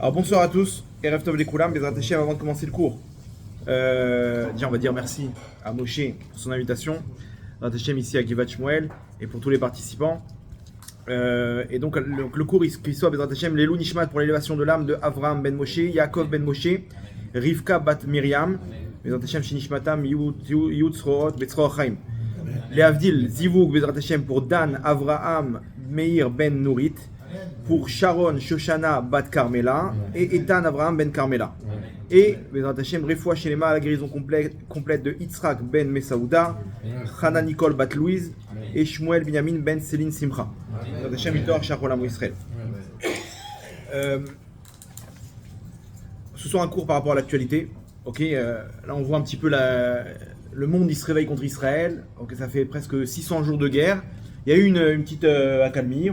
Alors bonsoir à tous, Erev Tov Lekoulam, Bezrat Hashem, avant de commencer le cours. On va dire merci à Moshe pour son invitation, Bezrat Hashem ici à Givat Shmuel et pour tous les participants. Et donc le cours qui soit Bezrat Hashem, l'Elou Nishmat pour l'élévation de l'âme de Avraham ben Moshe, Yaakov ben Moshe, Rivka bat Miriam, Bezrat Hashem Shinishmatam Yud Tzroot Betzroach Chaim. Les Avdil Zivug Bezrat Hashem pour Dan Avraham Meir ben Nourit, pour Sharon Shoshana bat Carmela et Ethan Avraham ben Carmela. Et Bezrat Hashem Refoua Shelema à la guérison complète de Yitzhak ben Mesaouda, Hana Nicole bat Louise et Shmuel Binyamin ben Céline Simcha. Bezrat Hashem Itor Shacholam Israël. Ce soir un cours par rapport à l'actualité. Ok, là on voit un petit peu le monde il se réveille contre Israël. Ok, ça fait presque 600 jours de guerre. Il y a eu une petite accalmie,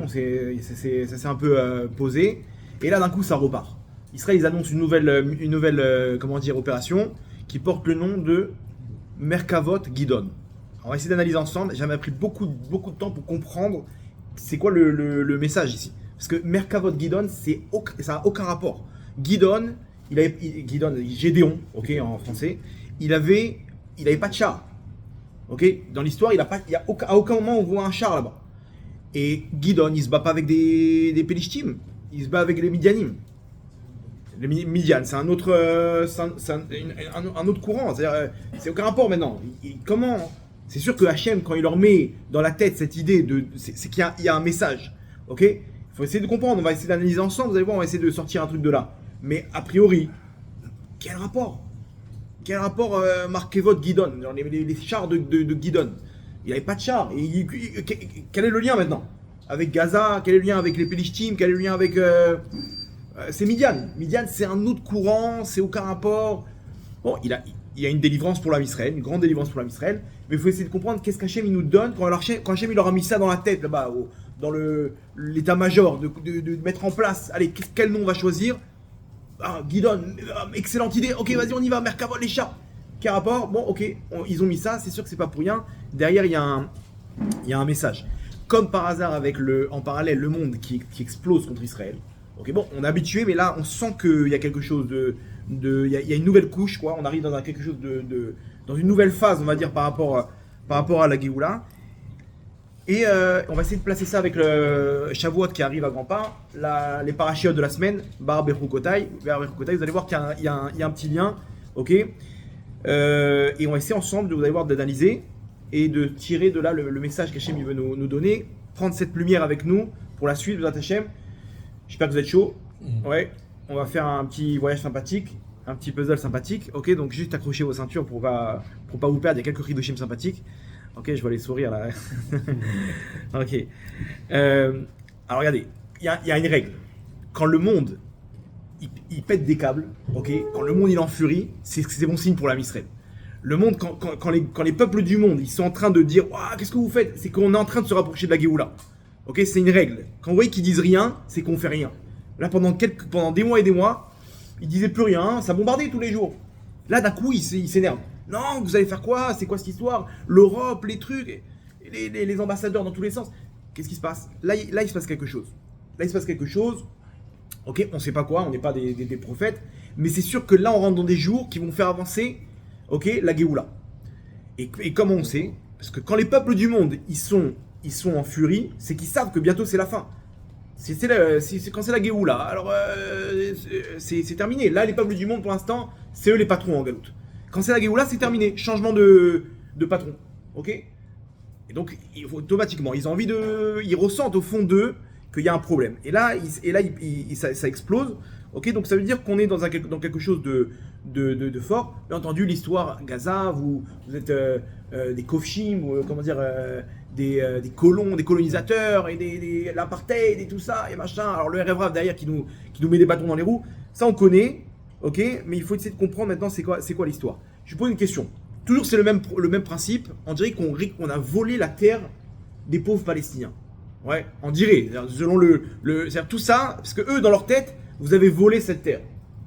ça s'est un peu posé, et là d'un coup ça repart. Israël ils annoncent une nouvelle opération qui porte le nom de Merkavot Gidon. On va essayer d'analyser ensemble. J'ai pris beaucoup de temps pour comprendre c'est quoi le message ici. Parce que Merkavot Gidon, ça n'a aucun rapport. Gidon, Gédéon, ok, en français, il avait pas de char. Ok, dans l'histoire, à aucun moment on voit un char là-bas. Et Gidon, il se bat pas avec des Pélishtim, il se bat avec les Midianim. Les Midian, c'est un autre, un autre courant. C'est-à-dire, c'est aucun rapport maintenant. Comment? C'est sûr que Hachem, quand il leur met dans la tête cette idée c'est qu'il y a un message. Ok, il faut essayer de comprendre. On va essayer d'analyser ensemble. Vous allez voir, on va essayer de sortir un truc de là. Mais a priori, quel rapport? Quel rapport Merkavot Gidon, les chars de Gidon? Il n'y avait pas de chars. Quel est le lien maintenant avec Gaza? Quel est le lien avec les Pélishtim? Quel est le lien avec... c'est Midian. Midian, c'est un autre courant, c'est aucun rapport. Bon, il y a une délivrance pour l'âme Israël, une grande délivrance pour l'âme Israël, mais il faut essayer de comprendre qu'est-ce qu'Hachem il nous donne quand Hachem il leur a mis ça dans la tête, là-bas, dans l'état-major, de mettre en place. Allez, quel nom on va choisir? Gidon, excellente idée. Ok, vas-y, on y va. Merkavot, les chats. Quel rapport? Bon, ok, ils ont mis ça. C'est sûr que c'est pas pour rien. Derrière, il y a un message. Comme par hasard, avec en parallèle le monde qui explose contre Israël. Ok, bon, on est habitué, mais là, on sent qu'il y a quelque chose il y a une nouvelle couche, quoi. On arrive dans quelque chose dans une nouvelle phase, on va dire, par rapport à la Géoula. Et on va essayer de placer ça avec le Shavuot qui arrive à grands pas, les parachiotes de la semaine, Bar Bechukotai, vous allez voir qu'il y a un petit lien, ok, et on va essayer ensemble, vous allez voir, d'analyser et de tirer de là le message qu'Hachem veut nous donner, prendre cette lumière avec nous pour la suite, Bezrat Hashem. J'espère que vous êtes chaud. Ouais, on va faire un petit voyage sympathique, un petit puzzle sympathique, ok, donc juste accrochez vos ceintures pour pas vous perdre, il y a quelques ridoshim sympathiques. Ok, je vois les sourires là. Ok. Alors regardez, il y a une règle. Quand le monde, il pète des câbles, ok, quand le monde il est en furie, c'est bon signe pour l'âme Israël. Le monde, quand les peuples du monde, ils sont en train de dire « qu'est-ce que vous faites ?» C'est qu'on est en train de se rapprocher de la Géoula. Ok, c'est une règle. Quand vous voyez qu'ils disent rien, c'est qu'on fait rien. Là, pendant des mois et des mois, ils disaient plus rien, ça bombardait tous les jours. Là, d'un coup, ils s'énervent. Non, vous allez faire quoi? C'est quoi cette histoire? L'Europe, les trucs, les ambassadeurs dans tous les sens. Qu'est-ce qui se passe? Là, il se passe quelque chose. Ok, on ne sait pas quoi, on n'est pas des prophètes, mais c'est sûr que là, on rentre dans des jours qui vont faire avancer, ok, la Géoula. Et comment on sait? Parce que quand les peuples du monde, ils sont en furie, c'est qu'ils savent que bientôt c'est la fin. Quand c'est la Géoula, alors c'est terminé. Là, les peuples du monde, pour l'instant, c'est eux les patrons en galoute. Quand c'est la Géoula, c'est terminé. Changement de patron. Ok? Et donc, automatiquement, ils ressentent au fond d'eux qu'il y a un problème. Et là, ça explose. Ok? Donc, ça veut dire qu'on est dans quelque chose de fort. Bien entendu, l'histoire Gaza, vous êtes des kofshim, ou des colons, des colonisateurs, et l'apartheid et tout ça, et machin. Alors, le RF derrière qui nous met des bâtons dans les roues, ça on connaît. Ok, mais il faut essayer de comprendre maintenant c'est quoi l'histoire. Je vous pose une question. Toujours c'est le même principe. On dirait qu'on a volé la terre des pauvres Palestiniens. Ouais, on dirait. Selon c'est-à-dire tout ça, parce que eux dans leur tête, vous avez volé cette terre.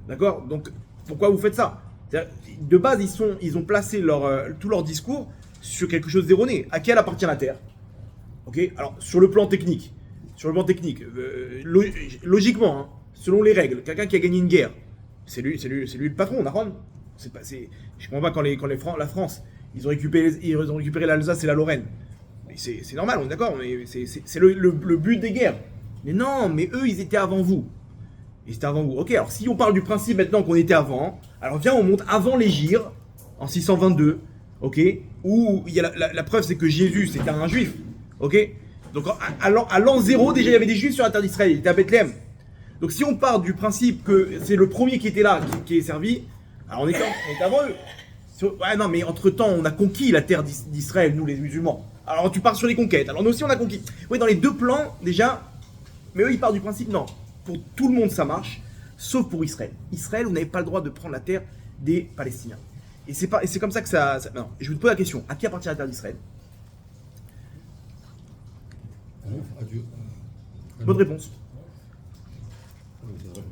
D'accord? Donc pourquoi vous faites ça? De base ils ont placé tout leur discours sur quelque chose d'erroné. À qui elle appartient la terre? Ok. Alors sur le plan technique, logiquement. Hein, selon les règles, quelqu'un qui a gagné une guerre, c'est lui le patron, Naron. Je comprends pas la France, ils ont récupéré l'Alsace et la Lorraine. Mais c'est normal, on est d'accord, mais c'est le but des guerres. Mais non, mais eux, ils étaient avant vous. Ils étaient avant vous. Ok, alors si on parle du principe maintenant qu'on était avant, alors viens, on monte avant les Gires, en 622, ok, où il y a la preuve, c'est que Jésus, c'était un juif, ok. Donc à l'an 0, déjà, il y avait des juifs sur la terre d'Israël, il était à Bethléem. Donc si on part du principe que c'est le premier qui était là, qui est servi, alors on est avant eux. Ouais, non, mais entre-temps, on a conquis la terre d'Israël, nous les musulmans. Alors tu pars sur les conquêtes, alors nous aussi on a conquis. Oui, dans les deux plans, déjà, mais eux ils partent du principe, non. Pour tout le monde ça marche, sauf pour Israël. Israël, vous n'avez pas le droit de prendre la terre des Palestiniens. Et c'est comme ça que ça... Non, je vous pose la question, à qui appartient la terre d'Israël? Bonne réponse.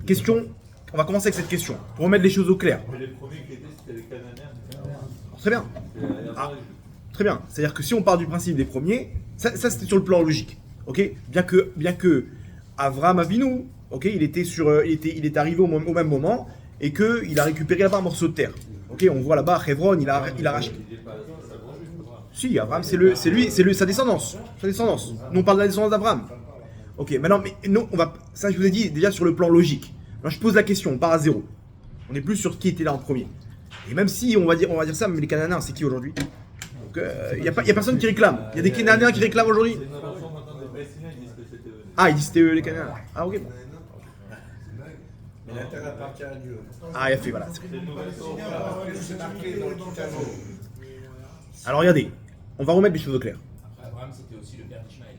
Question, on va commencer avec cette question, pour remettre les choses au clair. Mais les premiers qui étaient, c'était les Cananéens. Très bien. Très bien. C'est-à-dire que si on part du principe des premiers, ça c'était sur le plan logique. Ok, bien que Avram Avinu, ok, il est arrivé au même moment et qu'il a récupéré là-bas un morceau de terre. Ok, on voit là-bas Hebron, il a racheté. Si, Avram, c'est sa descendance. Nous on parle de la descendance d'Avram. Ok, maintenant, mais non, ça je vous ai dit déjà sur le plan logique. Moi je pose la question, on part à zéro. On est plus sur qui était là en premier. Et même si on va dire ça, mais les Cananéens, c'est qui aujourd'hui? Donc il y a personne qui réclame. Il y a des Cananéens qui réclament aujourd'hui. Ah, ils disent c'était eux les Cananéens. Ah ok. Mais la terre appartient à Dieu. Ah, il a fait, voilà. Alors regardez, on va remettre les choses au clair. Après, Abraham, c'était aussi le père d'Ishmaël.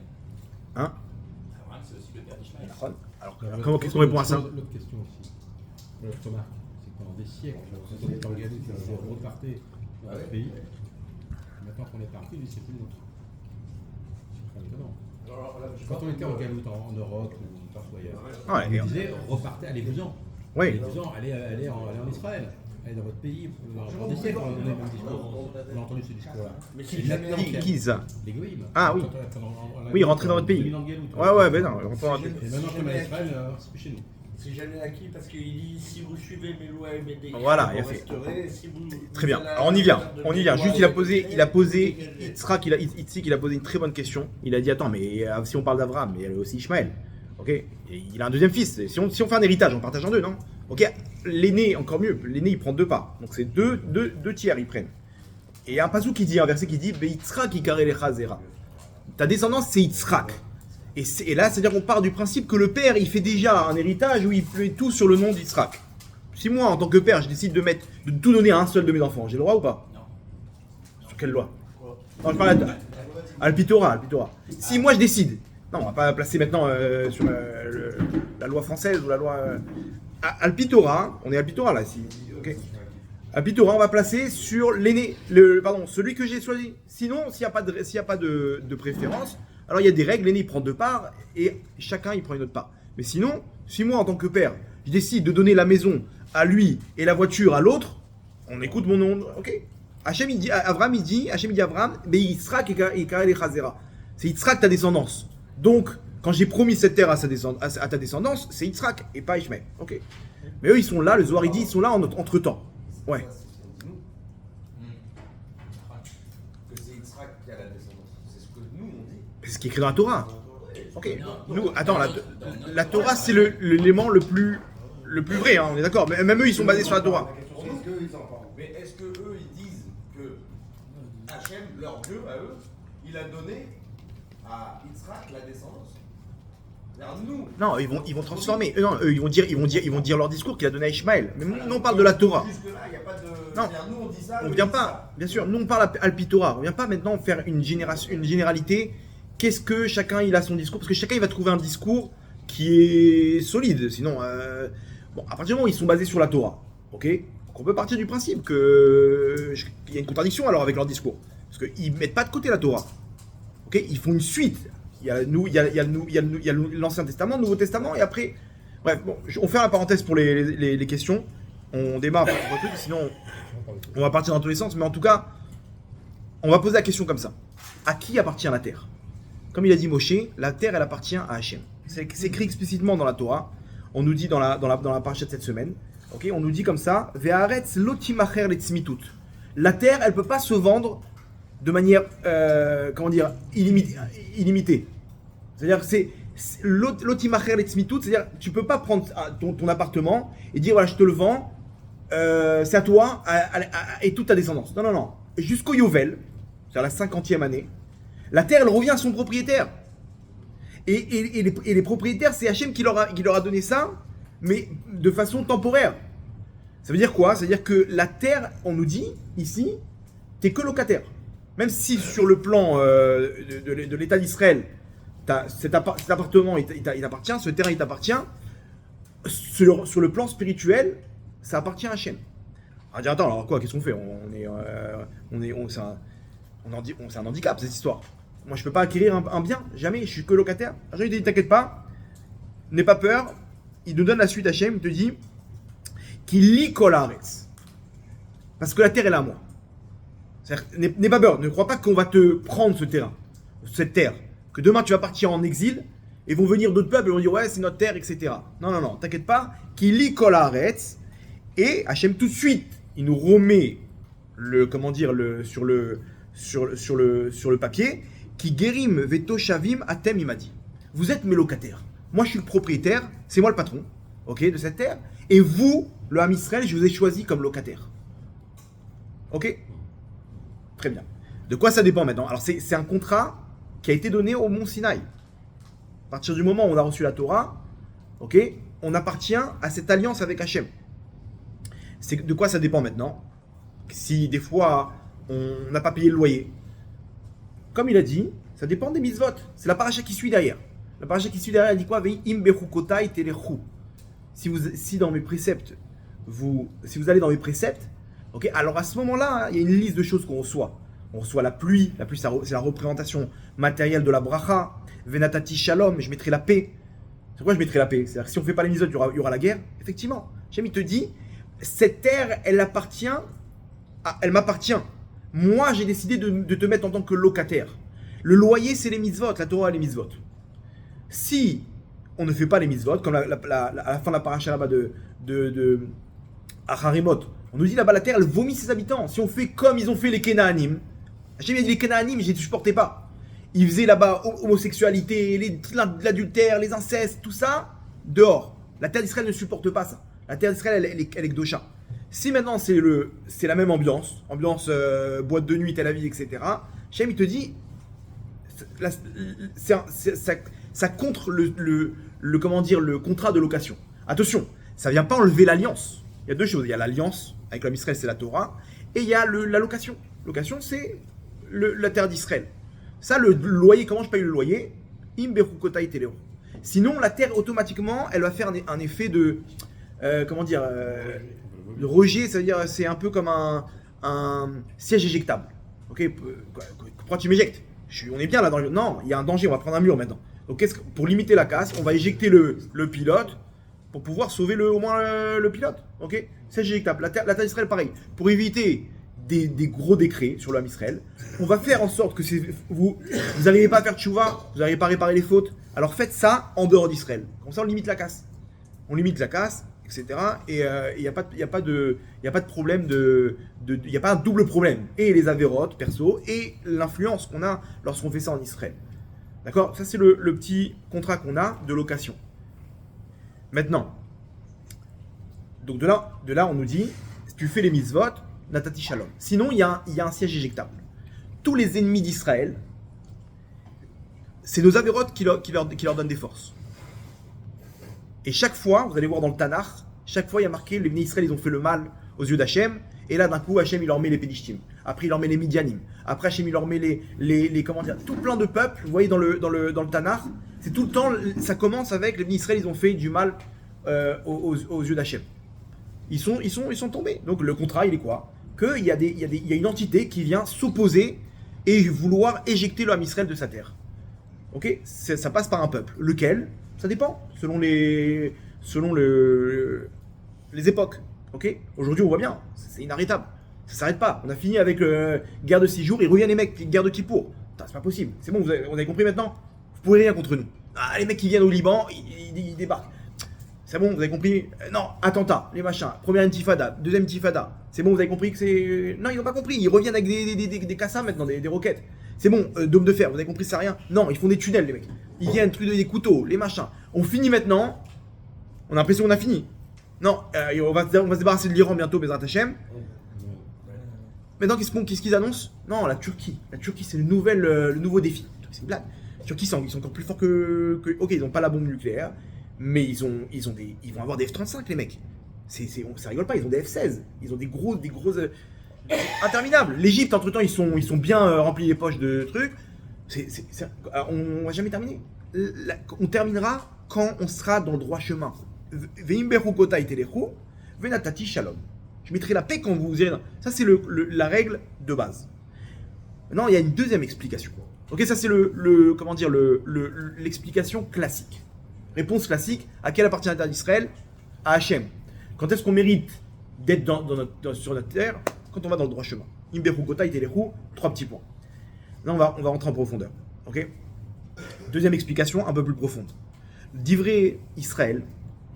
Hein? Abraham, c'est aussi le père d'Ishmaël. Alors, qu'est-ce qu'on répond à ça? L'autre question aussi, l'autre remarque, c'est que pendant des siècles, quand on est en Galicie, on disait repartez dans votre pays. Maintenant qu'on est parti, c'est plus le nôtre. C'est pas étonnant. Quand on était en Galoute, en Europe ou partout ailleurs, on disait repartez, allez-vous-en. Oui. Allez-vous-en, allez en Israël. Allez dans votre pays. Pendant des siècles, on a eu le même discours. On a entendu ce discours-là. Mais qui ça? Les goïms. Ah oui. Oui, rentrez dans votre pays. Ouais, ben non, rentrez dans votre pays. Et maintenant, comme à Israël, c'est plus chez nous. C'est jamais acquis parce qu'il dit si vous suivez mes lois et mes décrets, voilà, il a fait. Très bien. Alors on y vient. Juste il a posé Yitzhak, il a posé une très bonne question. Il a dit attends, mais si on parle d'Abraham, mais il y a aussi Ishmaël. Ok. Et il a un deuxième fils. Si on fait un héritage, on partage en deux, non? Ok. L'aîné, encore mieux. L'aîné il prend deux parts. Donc c'est deux tiers ils prennent. Et il y a un passage qui dit, un verset qui dit Yitzhak ikare lecha zera. Ta descendance c'est Yitzhak. Et là, c'est-à-dire qu'on part du principe que le père, il fait déjà un héritage où il fait tout sur le nom d'Yitzhak. Si moi, en tant que père, je décide de tout donner à un seul de mes enfants, j'ai le droit ou pas? Non. Sur quelle loi? Non, je parle à l'Alpitora. Si moi je décide, non, on va pas placer maintenant sur la loi française ou la loi... Alpitora, on est Alpitora là, ok. Alpitora, on va placer sur l'aîné, celui que j'ai choisi. Sinon, s'il n'y a pas de préférence, alors il y a des règles, l'aîné il prend deux parts et chacun il prend une autre part. Mais sinon, si moi en tant que père, je décide de donner la maison à lui et la voiture à l'autre, on écoute mon nom, ok. Hachem il dit, Avram il dit, Avram, mais Yitzhak et Karel et Chazera. C'est Yitzhak ta descendance. Donc, quand j'ai promis cette terre à ta descendance, c'est Yitzhak et pas Ishmael, ok. Mais eux ils sont là, le Zohar il dit, ils sont là entre temps. Ouais. Que c'est Yitzhak qui a la descendance. C'est ce que nous on dit. C'est ce qui est écrit dans la Torah. Ok. Nous, attends, la Torah c'est l'élément le plus vrai, hein, on est d'accord. Mais même eux ils sont basés sur la Torah. Mais est-ce que eux ils disent que Hachem, leur Dieu à eux, il a donné à Yitzhak la descendance? Nous. Non, ils vont transformer. Eux, ils vont dire leur discours qu'il a donné à Ishmael. Mais nous, on parle de la Torah. Jusque-là, il n'y a pas de. Non, nous, on dit ça. on vient pas. Bien sûr, nous on parle à Alpitora. On vient pas maintenant faire une généralité. Qu'est-ce que chacun il a son discours? Parce que chacun il va trouver un discours qui est solide. Sinon, bon, à partir du moment où ils sont basés sur la Torah, ok. Donc on peut partir du principe que il y a une contradiction alors avec leur discours, parce qu'ils mettent pas de côté la Torah. Ok, ils font une suite. Il y a l'Ancien Testament, le Nouveau Testament, et après... Bref, bon, on fait la parenthèse pour les questions. On démarre par le truc, sinon on va partir dans tous les sens. Mais en tout cas, on va poser la question comme ça. À qui appartient la terre? Comme il a dit Moshe, la terre, elle appartient à Hachem. C'est écrit explicitement dans la Torah. on nous dit dans la paracha de cette semaine, ok, on nous dit comme ça, Ve'aretz lo timacher letzmitut. La terre, elle peut pas se vendre de manière, illimitée. C'est-à-dire que c'est l'otimacher letzmitut, c'est-à-dire tu peux pas prendre ton appartement et dire voilà je te le vends, c'est à toi et toute ta descendance. Non. Jusqu'au Yovel, c'est-à-dire la 50e année, la terre elle revient à son propriétaire. Et les propriétaires, c'est Hachem qui leur a donné ça, mais de façon temporaire. Ça veut dire quoi? Ça veut dire que la terre, on nous dit ici, t'es que locataire. Même si sur le plan de l'État d'Israël, cet appartement il t'appartient, ce terrain il t'appartient, sur le plan spirituel, ça appartient à Hachem. On va dire attends, alors quoi, qu'est-ce qu'on fait? C'est un handicap cette histoire. Moi je peux pas acquérir un bien, jamais, je suis que locataire. Hachem il te dit t'inquiète pas, n'aie pas peur, il nous donne la suite Hachem, il te dit qu'il lit kolaretz. Parce que la terre est là à moi. N'aie pas peur, ne crois pas qu'on va te prendre ce terrain, cette terre. Que demain tu vas partir en exil et vont venir d'autres peuples et vont dire ouais c'est notre terre, etc. Non, t'inquiète pas, qu'il lit kolaretz. Et Hachem tout de suite, il nous remet sur le papier, qui guérim veto shavim atem, il m'a dit. Vous êtes mes locataires. Moi je suis le propriétaire, c'est moi le patron, ok, de cette terre. Et vous, le Ham Israël, je vous ai choisi comme locataire. Ok? Très bien. De quoi ça dépend maintenant? Alors c'est un contrat qui a été donné au Mont Sinaï. À partir du moment où on a reçu la Torah, ok, on appartient à cette alliance avec Hachem. De quoi ça dépend maintenant? Si des fois on n'a pas payé le loyer, comme il a dit, ça dépend des mitzvot. C'est la paracha qui suit derrière. La paracha qui suit derrière, elle dit quoi? Ve'im bechukotai telechu. Si dans mes préceptes, si vous allez dans mes préceptes, ok, alors à ce moment-là, il y a une liste de choses qu'on reçoit. On reçoit la pluie c'est la représentation matérielle de la bracha. Venatati shalom, je mettrai la paix. C'est quoi je mettrai la paix? C'est-à-dire que si on ne fait pas les mitzvot, il y aura la guerre. Effectivement, Hachem il te dit, cette terre, elle m'appartient. Moi, j'ai décidé de te mettre en tant que locataire. Le loyer, c'est les mitzvot, la Torah, les mitzvot. Si on ne fait pas les mitzvot, comme à la fin de la paracha là-bas de Acharimot, on nous dit là-bas la terre, elle vomit ses habitants. Si on fait comme ils ont fait les Kénaanim, Hachem a dit les Kénaanim, je ne supportais pas. Ils faisaient là-bas homosexualité, l'adultère, les incestes, tout ça, dehors. La terre d'Israël ne supporte pas ça. La terre d'Israël, elle est Kdosha. Si maintenant c'est la même ambiance boîte de nuit, Tel Aviv, etc., Hachem il te dit, ça contre le contrat de location. Attention, ça vient pas enlever l'alliance. Il y a deux choses. Il y a l'alliance avec l'homme Israël, c'est la Torah, et il y a la location. Location, c'est la terre d'Israël. Ça, le loyer, comment je paye le loyer? Sinon, la terre, automatiquement, elle va faire un effet de rejet, c'est-à-dire c'est un peu comme un siège éjectable. Ok, pourquoi tu m'éjectes? On est bien là dans le... Non, il y a un danger, on va prendre un mur maintenant. Donc pour limiter la casse, on va éjecter le pilote pour pouvoir sauver au moins le pilote. Ok, siège éjectable. La terre d'Israël, pareil. Pour éviter des gros décrets sur l'homme Israël, on va faire en sorte que vous n'arrivez pas à faire tchouva, vous n'arrivez pas à réparer les fautes. Alors faites ça en dehors d'Israël. Comme ça, on limite la casse. On limite la casse, etc. Et il n'y a pas de problème il n'y a pas un double problème. Et les avérotes, perso, et l'influence qu'on a lorsqu'on fait ça en Israël. D'accord? Ça, c'est le petit contrat qu'on a de location. Maintenant, donc de là, on nous dit, si tu fais les mitzvot, natati shalom. Sinon, il y a un siège éjectable. Tous les ennemis d'Israël, c'est nos avérotes qui leur donnent des forces. Et chaque fois, vous allez voir dans le Tanakh, chaque fois il y a marqué les Bnei Israël ils ont fait le mal aux yeux d'Hachem, et là d'un coup Hachem il leur met les Pédishtim, après il leur met les Midianim, après Hachem il leur met les comment dire, tout plein de peuples, vous voyez dans le Tanakh, c'est tout le temps, ça commence avec les Bnei Israël ils ont fait du mal aux yeux d'Hachem. Ils sont tombés. Donc le contrat il est quoi? Qu'il y a une entité qui vient s'opposer et vouloir éjecter le Ham Israël de sa terre. Ok, ça passe par un peuple. Lequel? Ça dépend, selon les époques. Ok, aujourd'hui on voit bien, c'est inarrêtable. Ça s'arrête pas. On a fini avec guerre de 6 jours, ils reviennent les mecs, guerre de Kippour. C'est pas possible. C'est bon, on avez compris maintenant? Vous pouvez rien contre nous. Ah, les mecs qui viennent au Liban, ils débarquent. C'est bon, vous avez compris? Non, attentat, les machins. Première intifada, deuxième intifada. C'est bon, vous avez compris que c'est. Non, ils n'ont pas compris. Ils reviennent avec des cassas maintenant, des roquettes. C'est bon, dôme de fer, vous avez compris, c'est rien. Non, ils font des tunnels, les mecs. Ils viennent, truc des couteaux, les machins. On finit maintenant. On a l'impression qu'on a fini. Non, on va se débarrasser de l'Iran bientôt, Bezrat Hashem. Maintenant, qu'est-ce qu'ils annoncent? Non, la Turquie. La Turquie, c'est le nouveau défi. C'est une blague. La Turquie, ils sont encore plus forts que. Ok, ils n'ont pas la bombe nucléaire, mais ils vont avoir des F-35, les mecs. Ça rigole pas, ils ont des F-16. Ils ont des grosses. Interminables. L'Égypte, entre-temps, ils sont bien remplis les poches de trucs. On va jamais terminer. On terminera quand on sera dans le droit chemin. Veimberu kota itelechu, venatati shalom. Je mettrai la paix quand vous irez. Ça, c'est la règle de base. Maintenant, il y a une deuxième explication. Ok, ça, c'est l'explication classique. Réponse classique. À quelle appartient la terre d'Israël? À Hachem. Quand est-ce qu'on mérite d'être sur notre terre? Quand on va dans le droit chemin. Imberu kota itelechu, 3 petits points. Là, on va rentrer en profondeur. Ok. Deuxième explication, un peu plus profonde. Divrei Israël.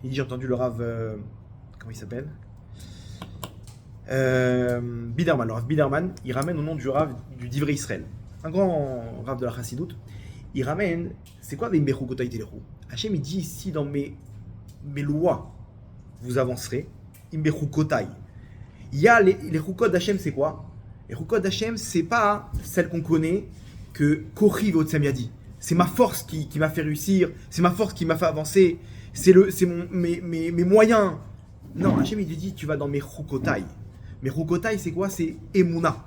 Il dit, j'ai entendu le Rav. Comment il s'appelle? Biderman. Le Rav Biderman, il ramène au nom du Rav du Divrei Israël. Un grand Rav de la Chassidoute. Il ramène, c'est quoi Veimberu kota itelechu? Hachem, il dit ici dans mes lois, vous avancerez. Imberu kotai. Il y a les chukot d'Hachem, c'est quoi? Les chukot d'Hachem, c'est pas celle qu'on connaît que Kochi Votsamiadi. C'est ma force qui m'a fait réussir, c'est ma force qui m'a fait avancer, c'est mes moyens. Non, Hachem, il te dit, tu vas dans mes chukotai. Mes chukotai, c'est quoi? C'est Emouna.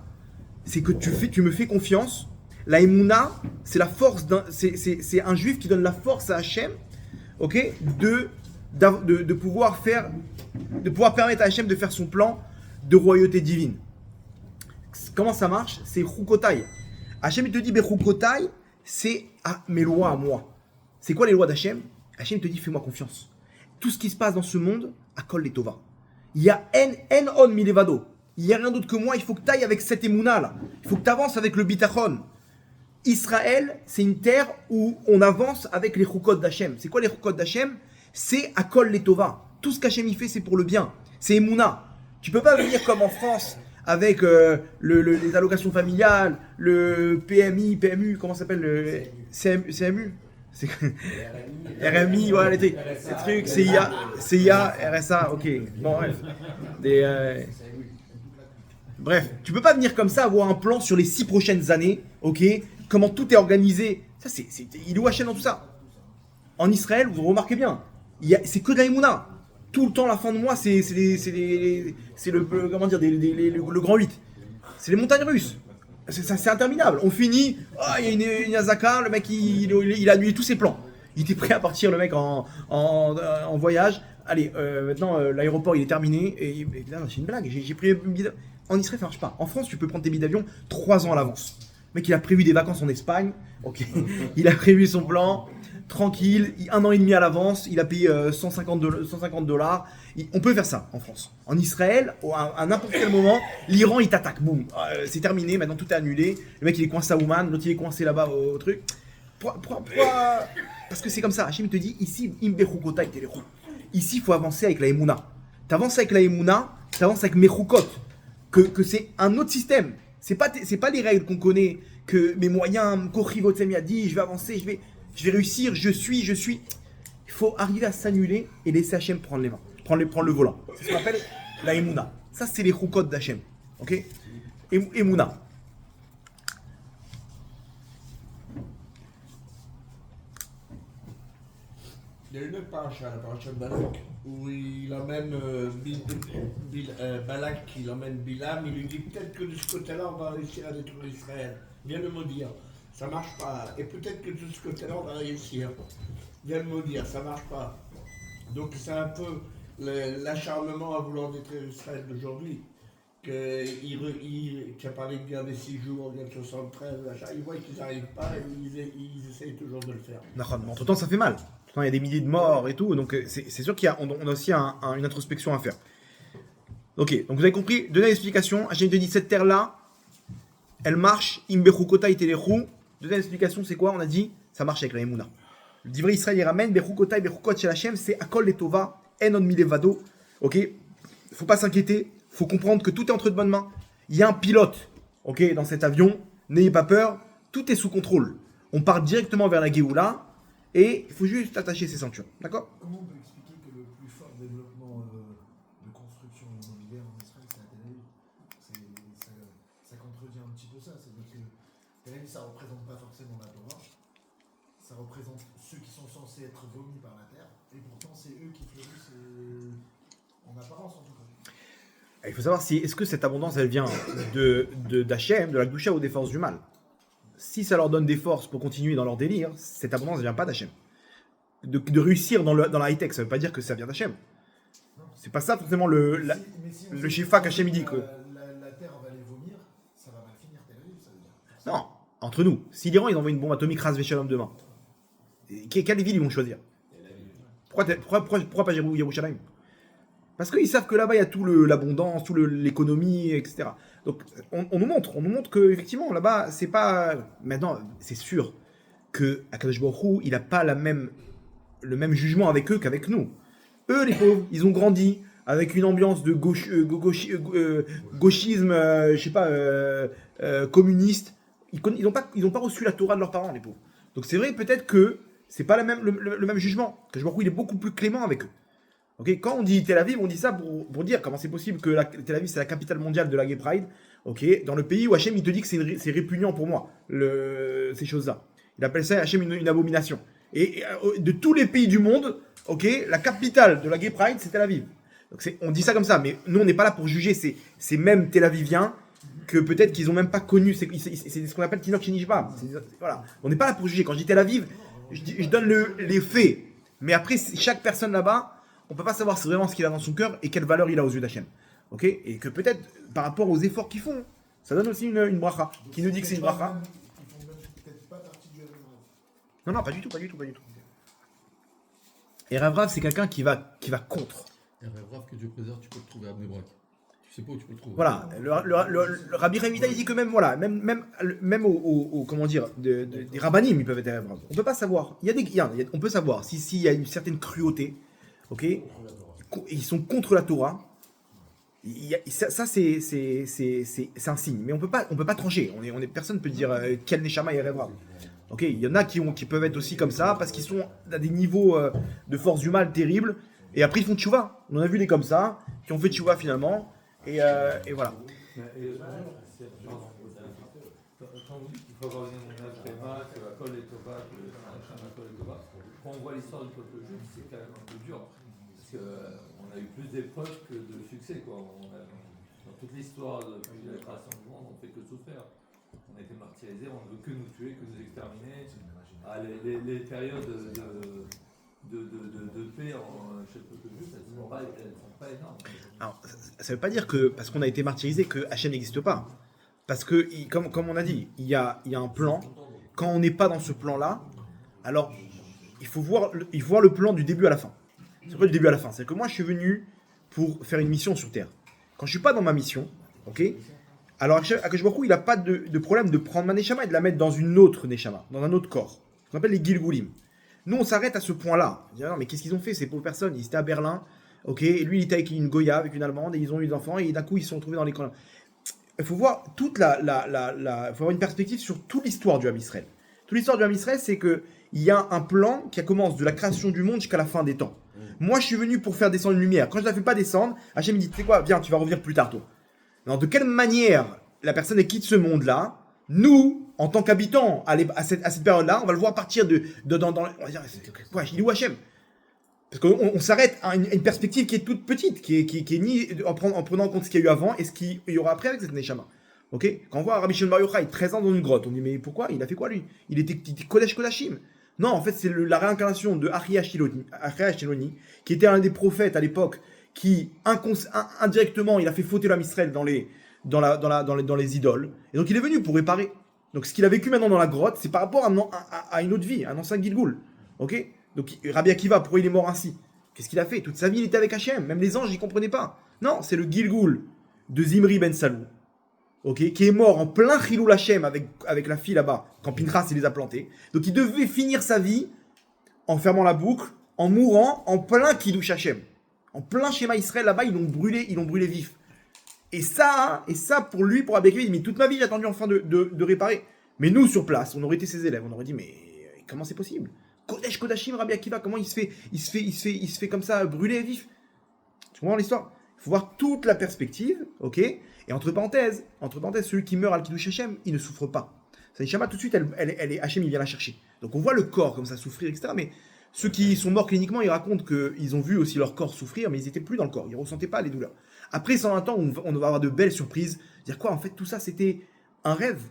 C'est que tu me fais confiance. La Emouna, c'est la force c'est un juif qui donne la force à Hachem, ok, de pouvoir permettre à Hachem de faire son plan de royauté divine. Comment ça marche? C'est chukotai. Hachem, il te dit, chukotai, c'est mes lois à moi. C'est quoi les lois d'Hachem? Hachem te dit, fais-moi confiance. Tout ce qui se passe dans ce monde, akol les tova. Il y a en on milevado. Il n'y a rien d'autre que moi. Il faut que tu ailles avec cette émouna là. Il faut que tu avances avec le bitachon. Israël, c'est une terre où on avance avec les chukot d'Hachem. C'est quoi les chukot d'Hachem? C'est akol les tova. Tout ce qu'Hachem y fait, c'est pour le bien. C'est émouna. Tu peux pas venir comme en France avec les allocations familiales, le PMU, comment ça s'appelle, le CMU, c'est RMI, voilà les trucs, CIA, RSA, ok. Bon bref. Bref, tu peux pas venir comme ça avoir un plan sur les 6 prochaines années, ok? Comment tout est organisé. Ça il est où Hachem dans tout ça? En Israël, vous remarquez bien, c'est que de la Emouna. Tout le temps, la fin de mois, c'est le grand 8. C'est les montagnes russes. C'est interminable. On finit, il y a une Azaka, le mec, il a annulé tous ses plans. Il était prêt à partir, le mec, en voyage. Allez, maintenant, l'aéroport, il est terminé. Et là, c'est une blague. J'ai pris un billet d'avion. En Israël, ça marche pas. En France, tu peux prendre tes billets d'avion 3 ans à l'avance. Le mec, il a prévu des vacances en Espagne. Ok. Il a prévu son plan. Tranquille, 1 an et demi à l'avance, il a payé $150. On peut faire ça en France. En Israël, à n'importe quel moment, l'Iran il t'attaque, boum, c'est terminé, maintenant tout est annulé. Le mec il est coincé à Ouman, l'autre il est coincé là-bas au truc. Parce que c'est comme ça, Hachem te dit ici, Imberu kota itelechu. Ici il faut avancer avec la Emouna. T'avances avec la Emouna, t'avances avec Mechukot, que c'est un autre système. C'est pas les règles qu'on connaît, que mes moyens, Kochi Votsemi a dit, je vais avancer, je vais réussir, je suis. Il faut arriver à s'annuler et laisser Hachem prendre les mains, prendre le volant. C'est ce qu'on appelle la Emouna. Ça, c'est les chukot d'Hachem. Ok? Emouna. Il y a une autre paracha, la paracha de Balak, où il emmène Balak, il emmène Bilam, il lui dit peut-être que de ce côté-là, on va réussir à détruire Israël. Viens le maudire. Ça marche pas. Et peut-être que de ce côté-là, on va réussir. Viens le maudire, ça marche pas. Donc c'est un peu l'acharnement à vouloir détruire Israël d'aujourd'hui. Tu as parlé de guerre des 6 jours, guerre de 73, ils voient qu'ils n'arrivent pas et ils essayent toujours de le faire. Mais entre-temps, ça fait mal. Il y a des milliers de morts et tout, donc c'est sûr qu'on a aussi une introspection à faire. Ok, donc vous avez compris, deuxième explication, Hachem te dit cette terre-là, elle marche, Imberu kota itelechu. Deuxième explication, c'est quoi? On a dit, ça marche avec la Emouna. Le divrei Israël, il ramène Bechukotai, Bechukot Shel Hashem, c'est Akol Letova, En On Milevado. Ok, faut pas s'inquiéter, faut comprendre que tout est entre de bonnes mains. Il y a un pilote, ok, dans cet avion. N'ayez pas peur, tout est sous contrôle. On part directement vers la Géoula et il faut juste attacher ses ceintures, d'accord? Comment on peut expliquer que le plus fort développement de construction immobilière en Israël, c'est à Tel Aviv? Ça contredit un petit peu ça. C'est-à-dire que Tel Aviv, ça ne représente pas forcément la Torah. Ça représente ceux qui sont censés être vomis par la terre. Et pourtant, c'est eux qui fleurissent en apparence, en tout cas. Il faut savoir si est-ce que cette abondance elle vient d'Hachem, de la Gdusha ou des forces du mal. Si ça leur donne des forces pour continuer dans leur délire, cette abondance ne vient pas d'Hachem. De réussir dans la high-tech, ça ne veut pas dire que ça vient d'Hachem. C'est pas ça forcément le chiffre qu'Hachem dit que. La terre va les vomir, ça va mal finir Tel Aviv, ça veut dire. Non, entre nous. Si l'Iran ils envoient une bombe atomique Ras Veshalom demain, quelle ville ils vont choisir? Pourquoi pas Yerushalayim? Parce qu'ils savent que là-bas, il y a tout l'abondance, tout l'économie, etc. Donc, on nous montre que effectivement là-bas, c'est pas... Maintenant, c'est sûr que Akadosh Baruch Hu, il n'a pas le même jugement avec eux qu'avec nous. Eux, les pauvres, ils ont grandi avec une ambiance de gauchisme, je sais pas, communiste. Ils n'ont pas reçu la Torah de leurs parents, les pauvres. Donc, c'est vrai peut-être que c'est pas le même jugement. Akadosh Baruch Hu, il est beaucoup plus clément avec eux. Okay, quand on dit Tel Aviv, on dit ça pour dire comment c'est possible que Tel Aviv c'est la capitale mondiale de la Gay Pride, okay, dans le pays où Hachem il te dit que c'est répugnant pour moi, ces choses-là. Il appelle ça Hachem une abomination. Et de tous les pays du monde, okay, la capitale de la Gay Pride c'est Tel Aviv. Donc on dit ça comme ça, mais nous on n'est pas là pour juger ces mêmes Tel Aviviens que peut-être qu'ils n'ont même pas connu, c'est ce qu'on appelle Tinok Shinishba. Voilà. On n'est pas là pour juger. Quand je dis Tel Aviv, je donne les faits. Mais après, chaque personne là-bas, on ne peut pas savoir vraiment ce qu'il a dans son cœur et quelle valeur il a aux yeux d'Hachem. Okay, et que peut-être, par rapport aux efforts qu'ils font, ça donne aussi une bracha. Qui nous dit que c'est une bracha? Ils font même peut-être pas partie du Rav. Non, pas du tout. Et Rav Rav, c'est quelqu'un qui va contre. Et Rav que Dieu préserve, tu peux le trouver à Bnei Brak. Tu sais pas où tu peux le trouver. Voilà, le Rabbi Ravida, il dit que même au comment dire, des rabbanim, ils peuvent être Rav Rav. On peut pas savoir. On peut savoir s'il y a une certaine cruauté. Ok, ils sont contre la Torah. Ça c'est un signe, mais on peut pas trancher. Personne ne peut dire quel neshama est rêvera. Ok, il y en a qui peuvent être aussi comme ça parce qu'ils sont à des niveaux de force du mal terribles et après ils font tchouva. On en a vu des comme ça qui ont fait tchouva finalement et voilà. Quand vous dites qu'il faut avoir une image Réma, que la colle est Tova, que le machin la colle est Tova, quand on voit l'histoire du peuple juif, c'est quand même un peu dur. Parce qu'on a eu plus d'épreuves que de succès. Dans toute l'histoire depuis la création du monde, on ne fait que souffrir. On a été martyrisés, on ne veut que nous tuer, que nous exterminer. Les périodes de paix chez le peuple juif, elles ne sont pas énormes. Alors, ça ne veut pas dire que parce qu'on a été martyrisé que Hachem n'existe pas. Parce que, comme on a dit, il y a un plan. Quand on n'est pas dans ce plan-là, alors il faut voir le plan du début à la fin. C'est pas du début à la fin. C'est que moi, je suis venu pour faire une mission sur Terre. Quand je suis pas dans ma mission, ok, alors Akadosh Baruch Hu, il n'a pas de problème de prendre ma neshama et de la mettre dans une autre neshama, dans un autre corps. Ce qu'on appelle les Gilgulim. Nous, on s'arrête à ce point-là. On dit, non, mais qu'est-ce qu'ils ont fait, ces pauvres personnes? Ils étaient à Berlin, ok, et lui, il était avec une Goya, avec une Allemande, et ils ont eu des enfants, et d'un coup, ils se sont retrouvés dans les camps. Il faut voir toute faut avoir une perspective sur toute l'histoire du Ham Israël. Toute l'histoire du Ham Israël, c'est que il y a un plan qui commence de la création du monde jusqu'à la fin des temps. Moi, je suis venu pour faire descendre une lumière. Quand je ne la fais pas descendre, Hachem me dit, tu sais quoi, viens, tu vas revenir plus tard, toi. Alors, de quelle manière la personne quitte ce monde-là, nous, en tant qu'habitants, à cette période-là, on va le voir partir on va dire, quoi, il est où Hachem? Parce qu'on s'arrête à une perspective qui est toute petite, qui est ni en prenant en compte ce qu'il y a eu avant et ce qu'il y aura après avec cette Neshama. Okay, quand on voit Rabbi Shimon Bar Yochai, 13 ans dans une grotte, on dit mais pourquoi? Il a fait quoi lui? Il était Kodesh Kodashim. Non, en fait c'est la réincarnation de Achia Shiloni, qui était un des prophètes à l'époque, qui indirectement il a fait fauter l'âme Israël dans les idoles. Et donc il est venu pour réparer. Donc ce qu'il a vécu maintenant dans la grotte, c'est par rapport à une autre vie, un ancien Gilgoul. Ok? Donc Rabbi Akiva, pourquoi il est mort ainsi? Qu'est-ce qu'il a fait? Toute sa vie, il était avec Hachem. Même les anges, ils ne comprenaient pas. Non, c'est le Gilgoul de Zimri ben Salou, okay, qui est mort en plein Chilul Hachem avec la fille là-bas, quand Pinchas il les a plantés. Donc il devait finir sa vie en fermant la boucle, en mourant, en plein Kiddush Hashem. En plein schéma Israël, là-bas, ils l'ont brûlé vif. Et ça, pour lui, pour Rabbi Akiva, il dit, mais toute ma vie, j'ai attendu enfin de réparer. Mais nous, sur place, on aurait été ses élèves, on aurait dit, mais comment c'est possible? Kodesh Kodashim, Rabbi Akiva, comment il se fait comme ça, brûler vif? Tu comprends l'histoire? Il faut voir toute la perspective, ok? Et entre parenthèses, celui qui meurt à Kiddush Hashem, il ne souffre pas. Sa neshama, tout de suite, Hashem, il vient la chercher. Donc on voit le corps comme ça souffrir, etc. Mais ceux qui sont morts cliniquement, ils racontent qu'ils ont vu aussi leur corps souffrir, mais ils n'étaient plus dans le corps, ils ne ressentaient pas les douleurs. Après, sans un temps, on va avoir de belles surprises. Dire quoi? En fait, tout ça, c'était un rêve.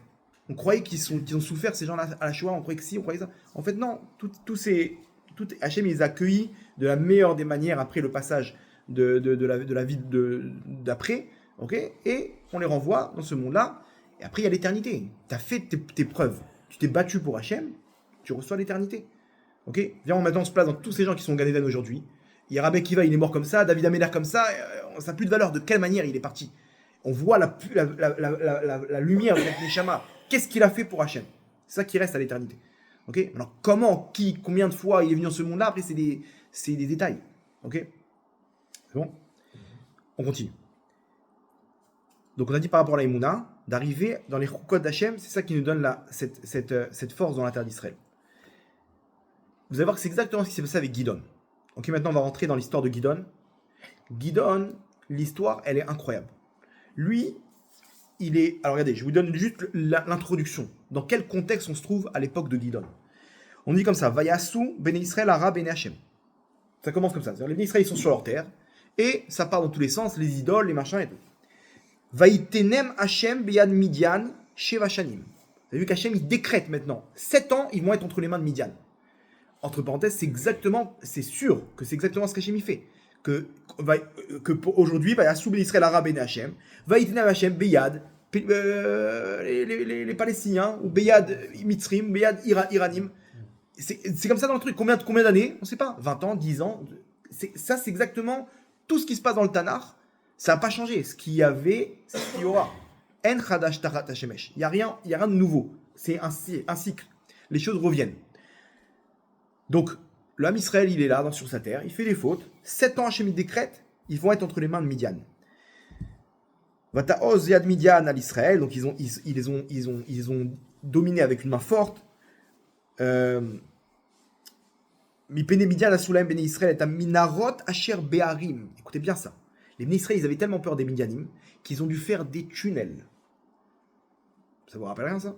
On croyait qu'ils ont souffert, ces gens-là, à la Shoah, on croyait que si, on croyait ça. En fait, non. Hachem, ils les a accueillis de la meilleure des manières après le passage de la vie d'après. Okay, et on les renvoie dans ce monde-là. Et après, il y a l'éternité. Tu as fait tes preuves. Tu t'es battu pour Hachem, tu reçois l'éternité. Ok? Viens, maintenant, on se place dans tous ces gens qui sont Gan Eden aujourd'hui. Il y a Rabbi Akiva, il est mort comme ça, David Ameller comme ça, ça n'a plus de valeur. De quelle manière il est parti? On voit la lumière de notre Neshama. Qu'est-ce qu'il a fait pour Hachem? C'est ça qui reste à l'éternité. Ok? Alors, comment, qui, combien de fois il est venu dans ce monde-là? Après, c'est des détails. Ok? C'est bon? On continue. Donc, on a dit par rapport à la Emouna, d'arriver dans les Chukot d'Hachem, c'est ça qui nous donne cette force dans la terre d'Israël. Vous allez voir que c'est exactement ce qui s'est passé avec Gidon. Ok, maintenant on va rentrer dans l'histoire de Gidon. Gidon, l'histoire, elle est incroyable. Lui, il est... Alors regardez, je vous donne juste l'introduction. Dans quel contexte on se trouve à l'époque de Gidon? On dit comme ça, Vayasu, Bene Israël, Ara, Bene Hashem. Ça commence comme ça. C'est-à-dire les Bene Israël, ils sont sur leur terre, et ça part dans tous les sens, les idoles, les machins et tout. Vaïtenem Hashem, Beyad Midian, Sheva Shanim. Vous avez vu qu'Hachem, il décrète maintenant. 7 ans, ils vont être entre les mains de Midian. Entre parenthèses, c'est sûr que c'est exactement ce qu'Hachem y fait. Que aujourd'hui, va Yassou ben Israël arabe et Hachem, va Itna Hachem, Beyad, les Palestiniens, ou Beyad Mitzrim, Beyad Iranim. C'est comme ça dans le truc. Combien d'années? On ne sait pas. 20 ans, 10 ans. Ça, c'est exactement tout ce qui se passe dans le Tanakh. Ça n'a pas changé. Ce qu'il y avait, c'est ce qu'il y aura. En Chadash Tarat Hashemesh. Il n'y a rien de nouveau. C'est un cycle. Les choses reviennent. Donc, l'homme Israël, il est là, sur sa terre, il fait des fautes. 7 ans, Hachem décrète, ils vont être entre les mains de Midian. Vata'oz yad Midian à l'Israël, donc ils ont dominé avec une main forte. Mipene Midian à Soulaim Bene Israël est à Minarot Asher Be'arim. Écoutez bien ça. Les Bene Israël, ils avaient tellement peur des Midianim qu'ils ont dû faire des tunnels. Ça vous rappelle rien, ça?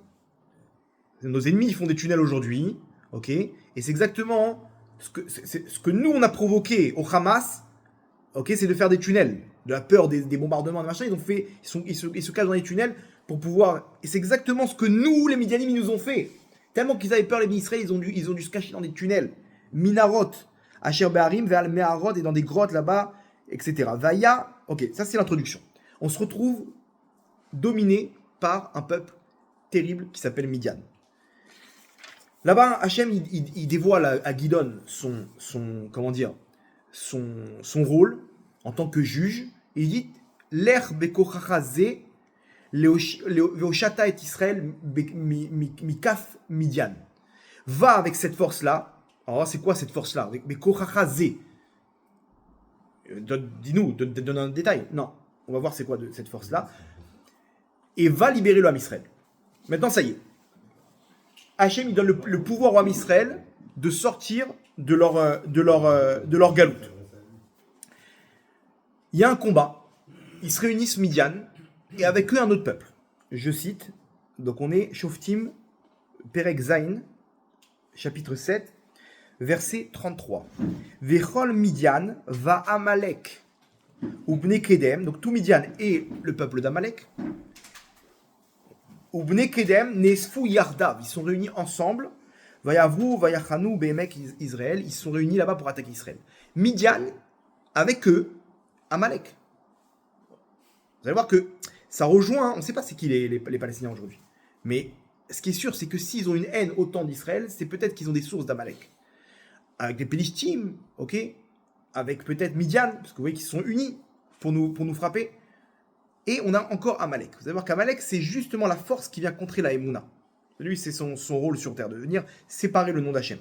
Nos ennemis, ils font des tunnels aujourd'hui. Ok, et c'est exactement ce que nous on a provoqué au Hamas. Ok, c'est de faire des tunnels, de la peur des bombardements, des machins. Ils se cachent dans les tunnels pour pouvoir. Et c'est exactement ce que nous, les Midianim, ils nous ont fait. Tellement qu'ils avaient peur, les Israël, ils ont dû se cacher dans des tunnels. Minarot, Asher Be'arim, Ve'al Me'arot, et dans des grottes là-bas, etc. Vaya. Ok, ça c'est l'introduction. On se retrouve dominé par un peuple terrible qui s'appelle Midian. Là-bas, Hachem, il dévoile à Gidon son rôle en tant que juge. Il dit L'er bekochachaze leoshata et Israël mikaf Midian. Va avec cette force-là. Alors, c'est quoi cette force-là? Avec bekochachaze. Dis-nous, donne un détail. Non, on va voir c'est quoi cette force-là. Et va libérer l'homme Israël. Maintenant, ça y est. Hachem, il donne le pouvoir au Ham Israël de sortir de leur galoute. Il y a un combat. Ils se réunissent Midian et avec eux un autre peuple. Je cite, donc on est Shoftim Perek Zain, chapitre 7, verset 33. Vechol Midian va Amalek ou Bnei Kedem, donc tout Midian et le peuple d'Amalek. Ou Bnei Kedem Nesfu Yardav, ils sont réunis ensemble. Vayavru, Vayachanu, Behemek Israël, ils sont réunis là-bas pour attaquer Israël. Midian, avec eux, Amalek. Vous allez voir que ça rejoint, on ne sait pas c'est qui les Palestiniens aujourd'hui. Mais ce qui est sûr, c'est que s'ils ont une haine autant d'Israël, c'est peut-être qu'ils ont des sources d'Amalek. Avec les Pélichtim, ok, avec peut-être Midian, parce que vous voyez qu'ils sont unis pour nous frapper. Et on a encore Amalek. Vous allez voir qu'Amalek, c'est justement la force qui vient contrer la Emouna. Lui, c'est son rôle sur Terre, de venir séparer le nom d'Hachem.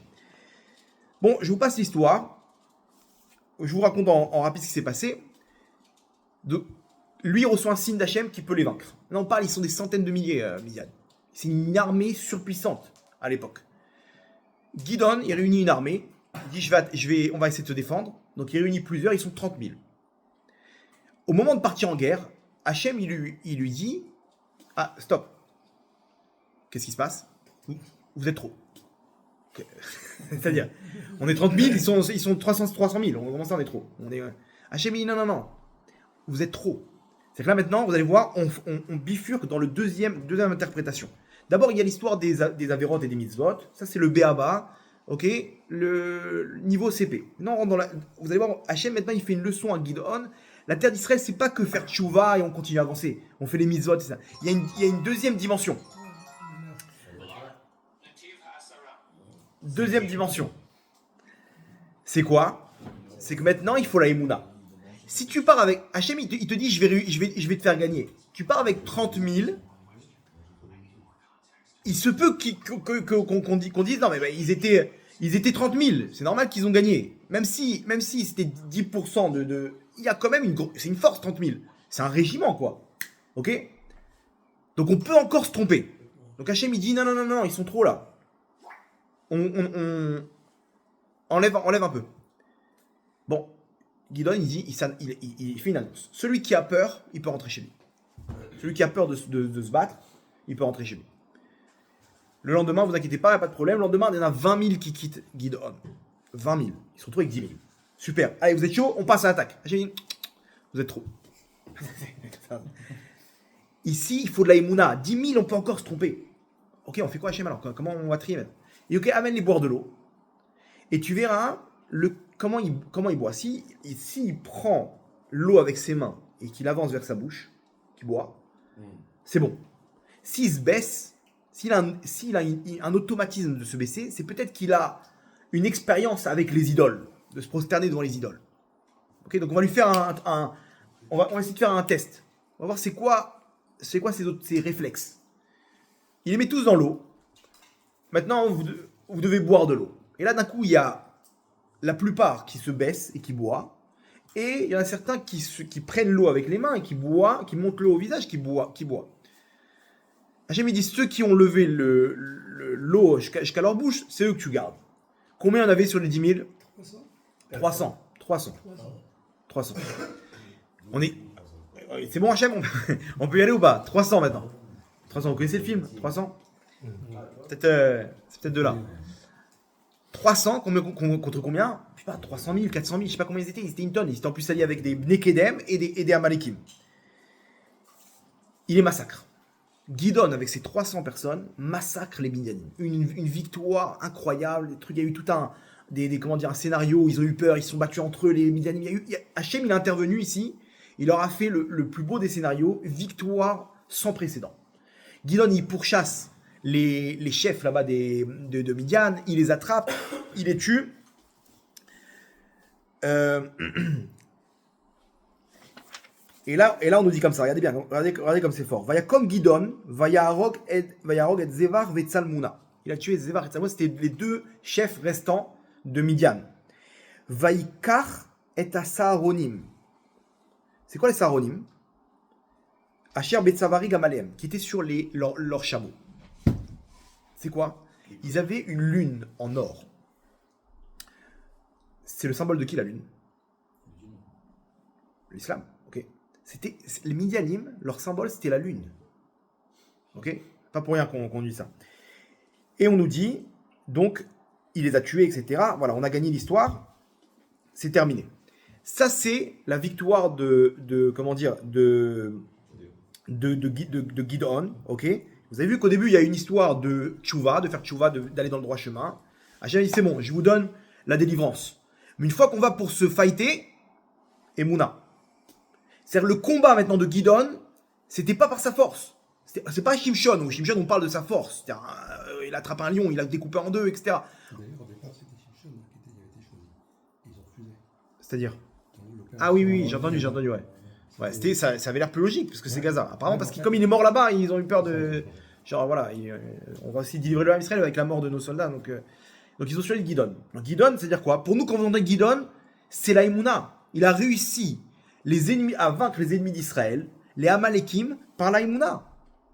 Bon, je vous passe l'histoire. Je vous raconte en rapide ce qui s'est passé. Lui, il reçoit un signe d'Hachem qui peut les vaincre. Là, on parle, ils sont des centaines de milliers, Midian. C'est une armée surpuissante à l'époque. Gidon, il réunit une armée. Il dit, on va essayer de se défendre. Donc, il réunit plusieurs, ils sont 30 000. Au moment de partir en guerre, Hachem, il lui dit, ah, stop. Qu'est-ce qui se passe? Vous êtes trop. C'est-à-dire, on est 30 000, ils sont 300 000. Comment ça, on est trop? Hachem, il dit, non. Vous êtes trop. C'est que là, maintenant, vous allez voir, on bifurque dans le deuxième interprétation. D'abord, il y a l'histoire des avérotes et des mitzvot. Ça, c'est le béaba. Ok, le niveau CP. Non, vous allez voir, Hachem, maintenant, il fait une leçon à Gidon. La terre d'Israël, c'est pas que faire tchouva et on continue à avancer. On fait les mitzvot et ça. Il y a une deuxième dimension. Deuxième dimension. C'est quoi? C'est que maintenant, il faut la Emouna. Si tu pars avec... Hachem, il te dit, je vais te faire gagner. Tu pars avec 30 000. Il se peut qu'on dise, non, mais ils étaient 30 000. C'est normal qu'ils ont gagné. Même si c'était 10% de... Il y a quand même c'est une force, 30 000. C'est un régiment, quoi. Ok? Donc on peut encore se tromper. Donc Hachem, il dit, non, ils sont trop là. On enlève un peu. Bon, Gidon, il dit, il fait une annonce. Celui qui a peur, il peut rentrer chez lui. Celui qui a peur de se battre, il peut rentrer chez lui. Le lendemain, vous inquiétez pas, il n'y a pas de problème. Le lendemain, il y en a 20 000 qui quittent Gidon. 20 000. Ils se retrouvent avec 10 000. Super. Allez, vous êtes chaud, on passe à l'attaque. Hachem dit, vous êtes trop. Ici, il faut de la Emouna. 10 000, on peut encore se tromper. Ok, on fait quoi, Hachem, alors? Comment on va trier maintenant? Et ok, amène les boire de l'eau. Et tu verras comment il boit. S'il prend l'eau avec ses mains et qu'il avance vers sa bouche, qu'il boit, c'est bon. S'il se baisse, s'il a un automatisme de se baisser, c'est peut-être qu'il a une expérience avec les idoles, de se prosterner devant les idoles. Ok, donc on va lui faire on va essayer de faire un test. On va voir c'est quoi ses réflexes. Il les met tous dans l'eau. Maintenant, vous devez boire de l'eau. Et là, d'un coup, il y a la plupart qui se baissent et qui boivent. Et il y en a certains qui prennent l'eau avec les mains et qui boivent, qui montent l'eau au visage, qui boivent. Hachem, il dit, ceux qui ont levé l'eau jusqu'à leur bouche, c'est eux que tu gardes. Combien il y en avait sur les 10 000? 300. C'est bon, Hachem, on peut y aller ou pas? 300 maintenant. 300, vous connaissez le film? 300? C'est peut-être de là. 300 contre combien? Je sais pas, 300 000, 400 000, je sais pas combien ils étaient une tonne. Ils étaient en plus alliés avec des Bnekedem et des Amalekim. Il les massacre. Gidon, avec ses 300 personnes, massacre les Midianim. Une victoire incroyable. Il y a eu tout un scénario. Ils ont eu peur, ils se sont battus entre eux, les Midianim. Hachem, il a intervenu ici. Il leur a fait le plus beau des scénarios. Victoire sans précédent. Gidon, il pourchasse les chefs là-bas de Midian, il les attrape, il les tue. Et là, on nous dit comme ça, regardez bien, regardez comme c'est fort. Vaya comme Gidon, vaya Harog et Zevar Vetsalmuna. Il a tué Zevar et Tzalmuna, c'était les deux chefs restants de Midian. Vaikar et Saharonim. C'est quoi les Saharonim? Asher Betsavari Gamaleem, qui étaient sur leurs chameaux. C'est quoi? Ils avaient une lune en or. C'est le symbole de qui, la lune? L'islam. Ok. Les Midianim, leur symbole, c'était la lune. Ok. Pas pour rien qu'on dit ça. Et on nous dit, donc, il les a tués, etc. Voilà, on a gagné l'histoire. C'est terminé. Ça, c'est la victoire de Gidon. Ok. Vous avez vu qu'au début, il y a une histoire de tchouva, de faire tchouva, d'aller dans le droit chemin. Hachem dit, c'est bon, je vous donne la délivrance. Mais une fois qu'on va pour se fighter, Emouna. C'est-à-dire le combat maintenant de Gidon, c'était pas par sa force. C'est pas Shimshon, où Shimshon, on parle de sa force. Il attrape un lion, il a découpé en deux, etc. D'ailleurs, au départ, c'était Shimshon qui avait été choisi. Ils ont refusé. C'est-à-dire? Ah oui, j'ai entendu, ouais. Ouais, ça avait l'air plus logique, parce que c'est Gaza. Apparemment, parce que comme il est mort là-bas, ils ont eu peur de... Genre, voilà, on va aussi délivrer le Ham Israël avec la mort de nos soldats. Donc, Donc ils ont choisi Gidon. Donc Gidon, c'est-à-dire quoi? Pour nous, quand on entend Gidon, c'est la Emouna. Il a réussi à vaincre les ennemis d'Israël, les Amalekim, par la Emouna.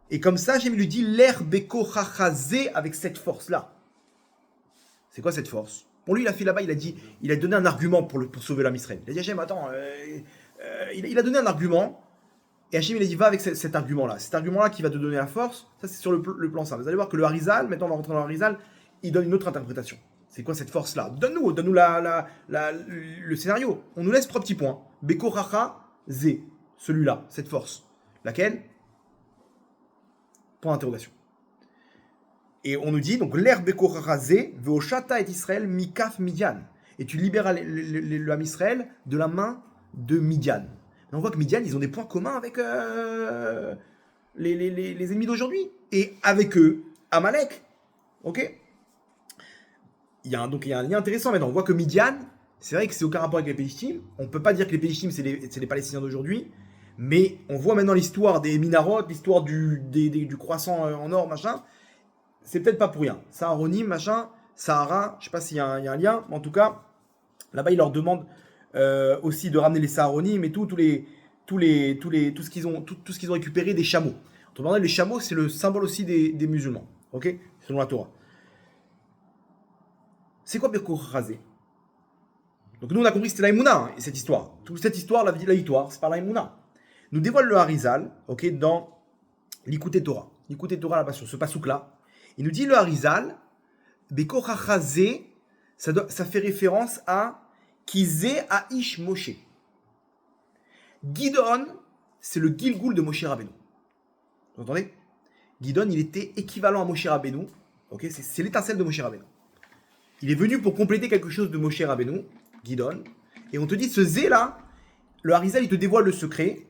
Et comme ça, Hachem lui dit l'air beko chachazé avec cette force-là. C'est quoi cette force? Pour lui, il a fait là-bas, il a donné un argument pour sauver l'homme Israël. Il a dit Hachem, attends, il a donné un argument. Et Hachem, il a dit va avec cet argument-là. Cet argument-là qui va te donner la force, ça c'est sur le plan simple. Vous allez voir que le Harizal, maintenant on va rentrer dans le Harizal, il donne une autre interprétation. C'est quoi cette force-là? Donne-nous le scénario. On nous laisse 3 petits points. Beko Racha Zé, celui-là, cette force. Laquelle? Point d'interrogation. Et on nous dit, donc, l'air Beko Racha Zé, Veoshata et Israël, Mikaf Midian. Et tu libéras le Ham Israël de la main de Midian. Et on voit que Midian, ils ont des points communs avec les ennemis d'aujourd'hui. Et avec eux, Amalek. Ok? Il y a un lien intéressant maintenant. On voit que Midian, c'est vrai que c'est aucun rapport avec les Pélishtim. On ne peut pas dire que les Pélishtim, c'est les Palestiniens d'aujourd'hui. Mais on voit maintenant l'histoire des Minarot, l'histoire du croissant en or, machin. C'est peut-être pas pour rien. Saharonim, machin, Sahara, je ne sais pas s'il y a un lien. Mais en tout cas, là-bas, il leur demande aussi de ramener les Saharonim et tout ce qu'ils ont récupéré des chameaux. Autrement dit, les chameaux, c'est le symbole aussi des musulmans. Ok? Selon la Torah. C'est quoi Beko Razé? Donc nous on a compris que c'était la Emouna, cette histoire. Toute cette histoire, la victoire, c'est par la Emouna. Nous dévoile le Harizal, ok, dans l'Ikouté Torah. L'Ikouté Torah là-bas sur ce pasouk là. Il nous dit le Harizal, Beko Razé, ça fait référence à Kizé Aish Moshe. Gidon, c'est le Gilgoul de Moshe Rabbeinu. Vous entendez? Gidon, il était équivalent à Moshe Rabbeinu. Ok, c'est l'étincelle de Moshe Rabbeinu. Il est venu pour compléter quelque chose de Moshe Rabbeinu, Gidon. Et on te dit, ce Zé là, le Harizal, il te dévoile le secret.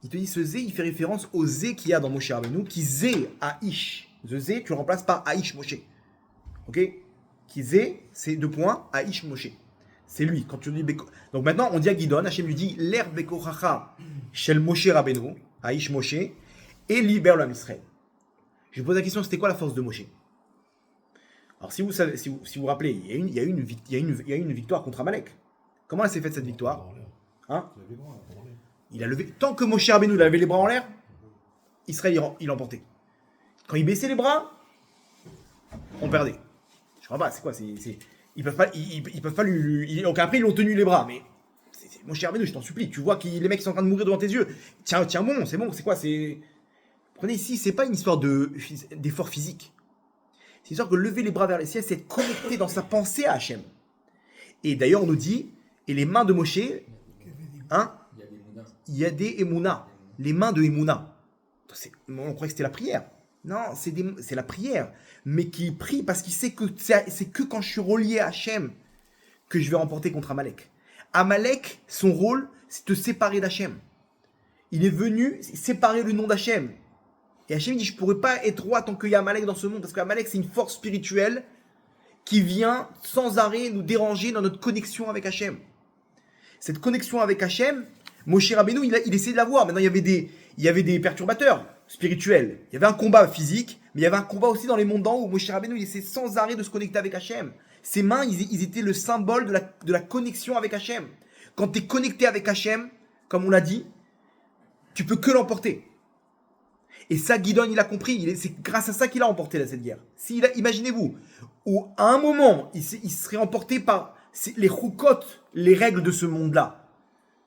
Il te dit, ce Zé, il fait référence au Zé qu'il y a dans Moshe Rabbeinu, qui Zé Aish. Ce Zé, tu le remplaces par Aish Moshe. Ok? Qui Zé, c'est 2 points, Aish Moshe. C'est lui. Quand tu dis Beko. Donc maintenant, on dit à Gidon, Hachem lui dit, l'air Beko Chacha, Shel Moshe Rabbeinu, Aish Moshe, et libère l'homme Israël. Je vous pose la question, c'était quoi la force de Moshe? Alors, si vous vous rappelez, il y a une victoire contre Amalek. Comment elle s'est faite cette victoire? Hein? Il a levé. Tant que Moshe Rabbeinu a levé les bras en l'air, Israël il emportait. Quand il baissait les bras, on perdait. Je crois pas. C'est quoi? Ils peuvent pas lui. Donc après ils l'ont tenu les bras, mais Moshe Rabbeinu, je t'en supplie. Tu vois que les mecs sont en train de mourir devant tes yeux. Tiens bon, c'est bon. C'est quoi? Prenez ici, c'est pas une histoire d'effort physique. C'est une histoire que lever les bras vers les ciels, c'est être connecté dans sa pensée à Hachem. Et d'ailleurs, on nous dit, et les mains de Moshe, hein, il y a des Emouna, les mains de Emouna. On croyait que c'était la prière. Non, c'est la prière. Mais qui prie parce qu'il sait que c'est que quand je suis relié à Hachem que je vais remporter contre Amalek. Amalek, son rôle, c'est de te séparer d'Hachem. Il est venu séparer le nom d'Hachem. Et Hachem dit, je ne pourrais pas être roi tant qu'il y a Amalek dans ce monde, parce qu'Amalek, c'est une force spirituelle qui vient sans arrêt nous déranger dans notre connexion avec Hachem. Cette connexion avec Hachem, Moshe Rabbeinu, il essayait de la voir. Maintenant, il y avait des perturbateurs spirituels. Il y avait un combat physique, mais il y avait un combat aussi dans les mondes d'en haut. Moshe Rabbeinu, il essayait sans arrêt de se connecter avec Hachem. Ses mains, ils étaient le symbole de la connexion avec Hachem. Quand tu es connecté avec Hachem, comme on l'a dit, tu peux que l'emporter. Et ça, Gidon, il a compris. C'est grâce à ça qu'il a emporté cette guerre. Imaginez-vous, où à un moment, il serait emporté par les choukot, les règles de ce monde-là.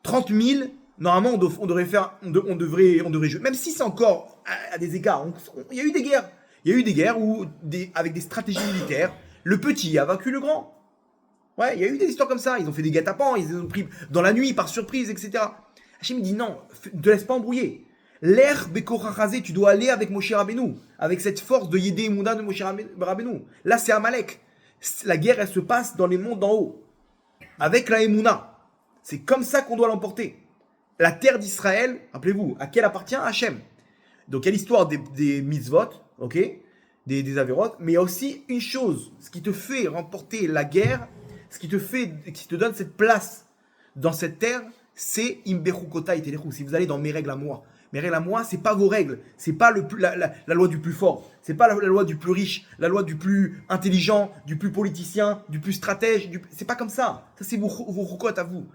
30 000, normalement, on devrait jouer. Même si c'est encore à des égards. Il y a eu des guerres. Il y a eu des guerres avec des stratégies militaires, le petit a vaincu le grand. Ouais, il y a eu des histoires comme ça. Ils ont fait des guet-apens, ils ont pris dans la nuit par surprise, etc. Hachem dit non, ne te laisse pas embrouiller. L'air Bekorachazé, tu dois aller avec Moshe Rabbeinu, avec cette force de Yedé Emouna de Moshe Rabbeinu. Là, c'est Amalek. La guerre, elle se passe dans les mondes d'en haut, avec la Emouna. C'est comme ça qu'on doit l'emporter. La terre d'Israël, rappelez-vous, à qui elle appartient? Hachem. Donc, il y a l'histoire des mitzvot, ok, des avérotes, mais il y a aussi une chose, ce qui te fait remporter la guerre, qui te donne cette place dans cette terre, c'est Imberukota et Telechu. Si vous allez dans mes règles à moi, Mes règles à moi, c'est pas vos règles. C'est pas la loi du plus fort. C'est pas la loi du plus riche, la loi du plus intelligent, du plus politicien, du plus stratège. C'est pas comme ça. Ça, c'est vos roukotes à vous.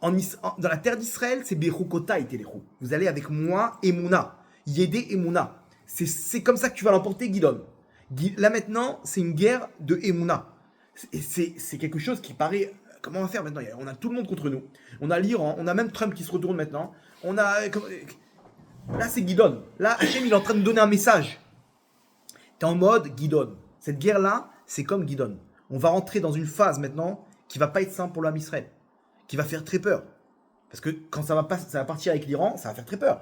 Dans la terre d'Israël, c'est Berukota et Téléchou. Vous allez avec moi, Emouna. Yédé Emouna. C'est comme ça que tu vas l'emporter, Guidon. Là maintenant, c'est une guerre de Emouna. C'est quelque chose qui paraît... Comment on va faire maintenant? On a tout le monde contre nous. On a l'Iran, on a même Trump qui se retourne maintenant. On a... Là, c'est Guidon. Là, Hachem, il est en train de donner un message. Tu es en mode Guidon. Cette guerre-là, c'est comme Guidon. On va rentrer dans une phase maintenant qui va pas être simple pour l'homme Israël. Qui va faire très peur. Parce que quand ça va partir avec l'Iran, ça va faire très peur.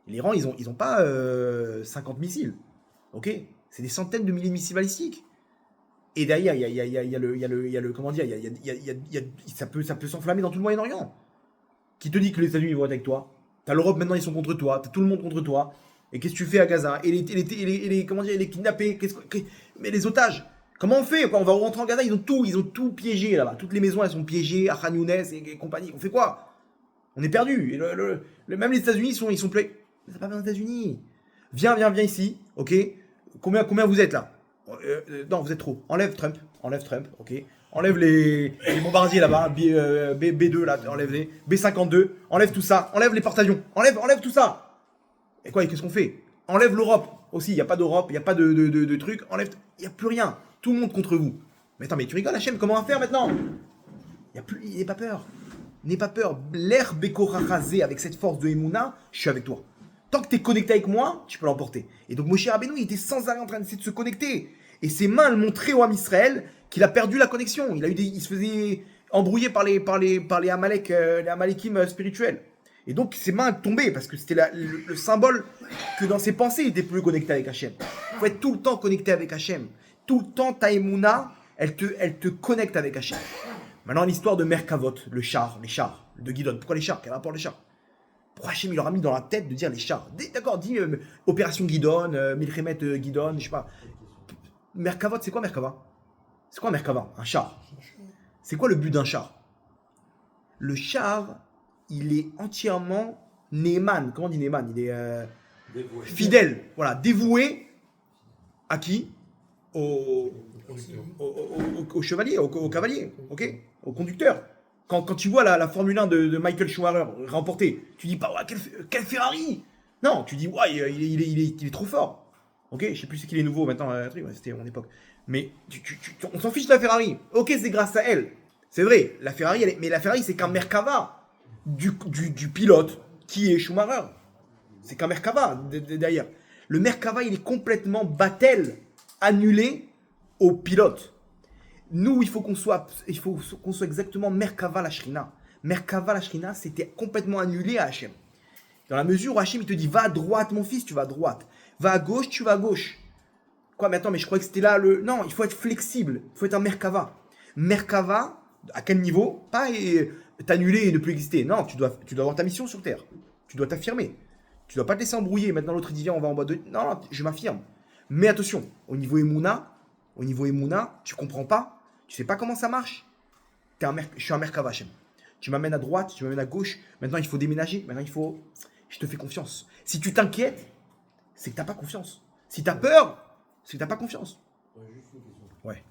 L'Iran, ils ont pas 50 missiles. Ok? C'est des centaines de milliers de missiles balistiques. Et derrière, il y a le comment dire, ça peut s'enflammer dans tout le Moyen-Orient. Qui te dit que les États-Unis vont être avec toi? T'as l'Europe maintenant, ils sont contre toi. T'as tout le monde contre toi. Et qu'est-ce que tu fais à Gaza? Et les kidnappés? Mais les otages? Comment on fait? On va rentrer en Gaza, ils ont tout piégé là-bas. Toutes les maisons, elles sont piégées, à Khan Younes et compagnie. On fait quoi? On est perdu. Et même les États-Unis, ils sont pleins. Mais t'as pas besoin des États-Unis. Viens ici, ok? Combien vous êtes là? Non, vous êtes trop. Enlève Trump, ok? Enlève les bombardiers là-bas, B2 là, enlève-les. B52, enlève tout ça. Enlève les porte-avions. Enlève tout ça. Et quoi, qu'est-ce qu'on fait? Enlève l'Europe aussi. Il n'y a pas d'Europe, il n'y a pas de trucs. Enlève, il n'y a plus rien. Tout le monde contre vous. Mais attends, mais tu rigoles, Hachem, comment on va faire maintenant? N'aie pas peur. N'aie pas peur. L'air Bekorachazé avec cette force de Emouna, je suis avec toi. Tant que tu es connecté avec moi, tu peux l'emporter. Et donc Moshe Rabbeinu, il était sans arrêt en train d'essayer de se connecter. Et ses mains le montraient au Ham Israël qu'il a perdu la connexion. Il se faisait embrouiller par les Amalekim spirituels. Et donc ses mains tombaient parce que c'était le symbole que dans ses pensées, il était plus connecté avec Hachem. Il faut être tout le temps connecté avec Hachem. Tout le temps, ta Emouna, elle te connecte avec Hachem. Maintenant, l'histoire de Merkavot, les chars de Guidon. Pourquoi les chars? Quel rapport les chars? Pourquoi Hachem il leur a mis dans la tête de dire les chars? D'accord, dis Opération Guidon, Milchemet Guidon, je sais pas. Merkavot, c'est quoi Merkava? C'est quoi Merkava? Un char. C'est quoi le but d'un char? Le char, il est entièrement Neeman. Comment on dit Neeman? Il est fidèle. Voilà, dévoué à qui? Au chevalier, au cavalier, ok? Au conducteur. Quand tu vois la Formule 1 de Michael Schumacher remporter, tu dis pas, ouais, quel Ferrari! Non, tu dis, ouais, il est trop fort. Ok, je sais plus c'est qu'il est nouveau maintenant, c'était à mon époque. Mais on s'en fiche de la Ferrari. Ok, c'est grâce à elle. C'est vrai, la Ferrari, mais la Ferrari, c'est qu'un Merkava du pilote qui est Schumacher. C'est qu'un Merkava derrière. Le Merkava, il est complètement battel, annulé au pilote. Nous, il faut qu'on soit exactement Merkava la Shrina. Merkava la Shrina, c'était complètement annulé à Hachem. Dans la mesure où Hachem, il te dit, va à droite, mon fils, tu vas à droite. Va à gauche, tu vas à gauche. Quoi, mais attends, mais je croyais que c'était là le... Non, il faut être flexible. Il faut être un Merkava. Merkava, à quel niveau? Pas t'annuler et ne plus exister. Non, tu dois avoir ta mission sur Terre. Tu dois t'affirmer. Tu dois pas te laisser embrouiller. Maintenant, l'autre, il dit, viens, on va en bas de... Non, je m'affirme. Mais attention, au niveau Emouna, tu comprends pas. Tu sais pas comment ça marche. Je suis un Merkava, Hachem. Tu m'amènes à droite, tu m'amènes à gauche. Maintenant, il faut déménager. Je te fais confiance. Si tu t'inquiètes, c'est que tu n'as pas confiance. Si tu as peur, c'est que tu n'as pas confiance. Juste une question. Ouais.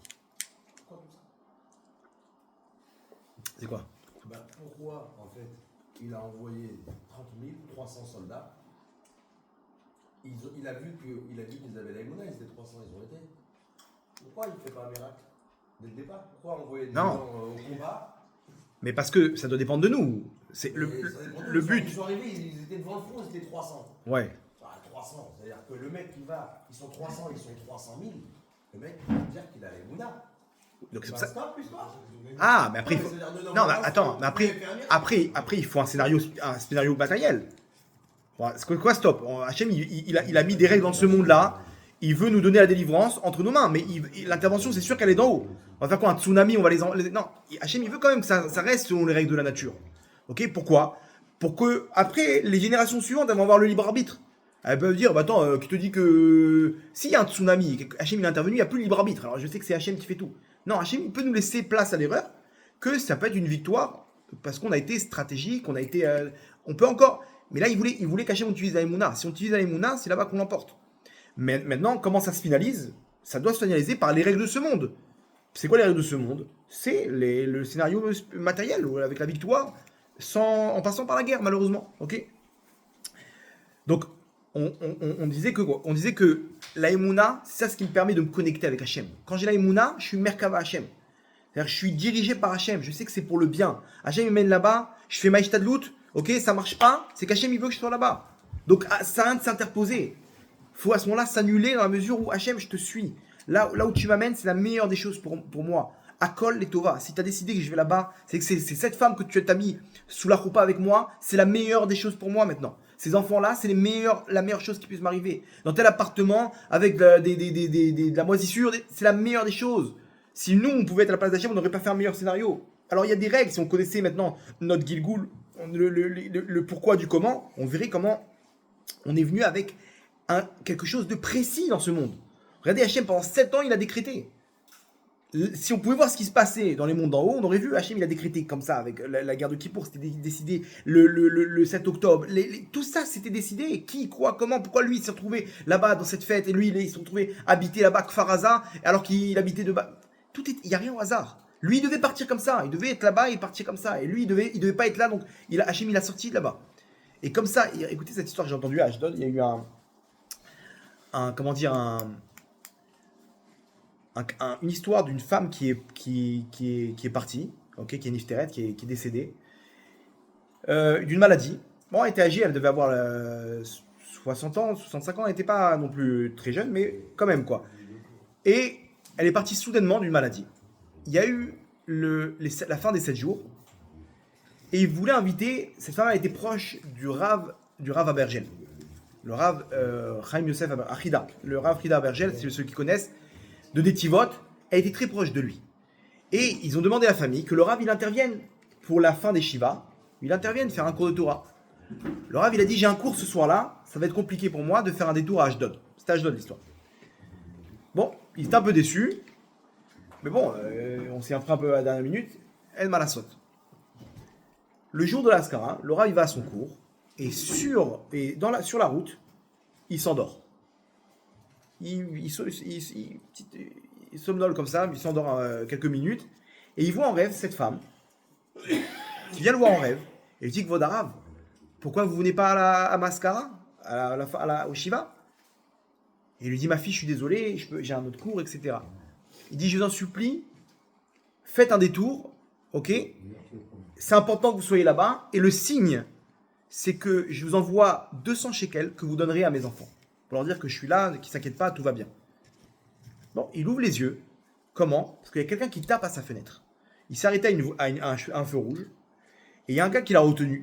Pourquoi tout ça? C'est quoi? Pourquoi, en fait, il a envoyé 30 300 soldats? Il a vu qu'ils avaient la Emouna, ils étaient 300, ils ont été. Pourquoi il ne fait pas un miracle dès le départ? Pourquoi envoyer des gens au combat? Mais parce que ça doit dépendre de nous. C'est le but. Ils sont arrivés, ils étaient devant le front, ils étaient 300. Ouais. 300, c'est-à-dire que le mec qui va, ils sont 300, ils sont 300 000, le mec il va dire qu'il a les Mouna. Donc c'est pour ça. Stop, l'histoire. Ah, mais après il faut... Non, mais attends, mais après il faut un scénario matériel. C'est quoi stop? Hachem il a mis des règles dans ce monde-là. Il veut nous donner la délivrance entre nos mains, mais l'intervention c'est sûr qu'elle est d'en haut. On va faire quoi? Un tsunami? On va non, Hachem il veut quand même que ça reste selon les règles de la nature. Ok? Pourquoi? Pour que après les générations suivantes elles vont avoir le libre arbitre. Elles peuvent dire, bah attends, qui te dit que s'il y a un tsunami, Hachem il est intervenu, il n'y a plus de libre arbitre. Alors je sais que c'est Hachem qui fait tout. Non, Hachem il peut nous laisser place à l'erreur, que ça peut être une victoire, parce qu'on a été stratégique, on peut encore... Mais là, il voulait qu'Hachem utilise la Emouna. Si on utilise la Emouna, c'est là-bas qu'on l'emporte. Mais maintenant, comment ça se finalise? Ça doit se finaliser par les règles de ce monde. C'est quoi les règles de ce monde? C'est le scénario matériel, avec la victoire, en passant par la guerre, malheureusement. Ok. Donc, on disait que quoi? On disait que la Emouna, c'est ça ce qui me permet de me connecter avec Hachem. Quand j'ai la Emouna, je suis Merkava Hachem. C'est-à-dire, je suis dirigé par Hachem. Je sais que c'est pour le bien. Hachem me mène là-bas, je fais Maïshtadlout, ok, ça marche pas, c'est qu'Hachem il veut que je sois là-bas. Donc, ça a rien de s'interposer. Il faut à ce moment-là s'annuler dans la mesure où Hachem, je te suis. Là où tu m'amènes, c'est la meilleure des choses pour moi. Akol et Tova. Si tu as décidé que je vais là-bas, c'est que c'est cette femme que tu as mis sous la roupa avec moi, c'est la meilleure des choses pour moi maintenant. Ces enfants-là, c'est la meilleure chose qui puisse m'arriver. Dans tel appartement, avec de la moisissure, c'est la meilleure des choses. Si nous, on pouvait être à la place d'Hachem, on n'aurait pas fait un meilleur scénario. Alors il y a des règles. Si on connaissait maintenant notre Gilgoul, le pourquoi du comment, on verrait comment on est venu avec quelque chose de précis dans ce monde. Regardez, Hachem, pendant 7 ans, il a décrété. Si on pouvait voir ce qui se passait dans les mondes d'en haut, on aurait vu Hachem, il a décrété comme ça, avec la guerre de Kippour, c'était décidé le 7 octobre. Tout ça, c'était décidé. Qui, quoi, comment, pourquoi lui, il s'est retrouvé là-bas dans cette fête, et lui, il s'est retrouvé habité là-bas, Kfaraza, alors qu'il habitait de bas. Il n'y a rien au hasard. Lui, il devait partir comme ça. Il devait être là-bas et partir comme ça. Et lui, il devait pas être là, donc Hachem, il a sorti de là-bas. Et comme ça, écoutez cette histoire que j'ai entendue à Ashdod, il y a eu une histoire d'une femme qui est partie, okay, qui est Nifteret, qui est décédée, d'une maladie. Bon, elle était âgée, elle devait avoir 60 ans, 65 ans, elle n'était pas non plus très jeune, mais quand même quoi. Et elle est partie soudainement d'une maladie. Il y a eu la fin des 7 jours, et il voulait inviter, cette femme a été proche du Rav Abergel. Le Rav Chaim Yosef Achida, le Rav Achida Abergel, c'est ceux qui connaissent, de Netivot, a été très proche de lui. Et ils ont demandé à la famille que le Rav il intervienne pour la fin des Shiva, il intervienne faire un cours de Torah. Le Rav il a dit j'ai un cours ce soir-là, ça va être compliqué pour moi de faire un détour à Ashdod. C'était Ashdod l'histoire. Bon, il était un peu déçu, mais bon, on s'est pris un peu à la dernière minute, El Malasot. Le jour de l'Askara, le Rav il va à son cours, et sur la route, il s'endort. Il somnole comme ça, il s'endort quelques minutes, et il voit en rêve cette femme, qui vient le voir en rêve, et il dit que Vodarav, pourquoi vous venez pas à Maskara, au Shiva? Et il lui dit, ma fille, je suis désolé, j'ai un autre cours, etc. Il dit, je vous en supplie, faites un détour, ok? C'est important que vous soyez là-bas, et le signe, c'est que je vous envoie 200 shekels que vous donnerez à mes enfants. Pour leur dire que je suis là, qu'ils ne s'inquiètent pas, tout va bien. Bon, il ouvre les yeux. Comment? Parce qu'il y a quelqu'un qui tape à sa fenêtre. Il s'est arrêté à un feu rouge. Et il y a un gars qui l'a reconnu.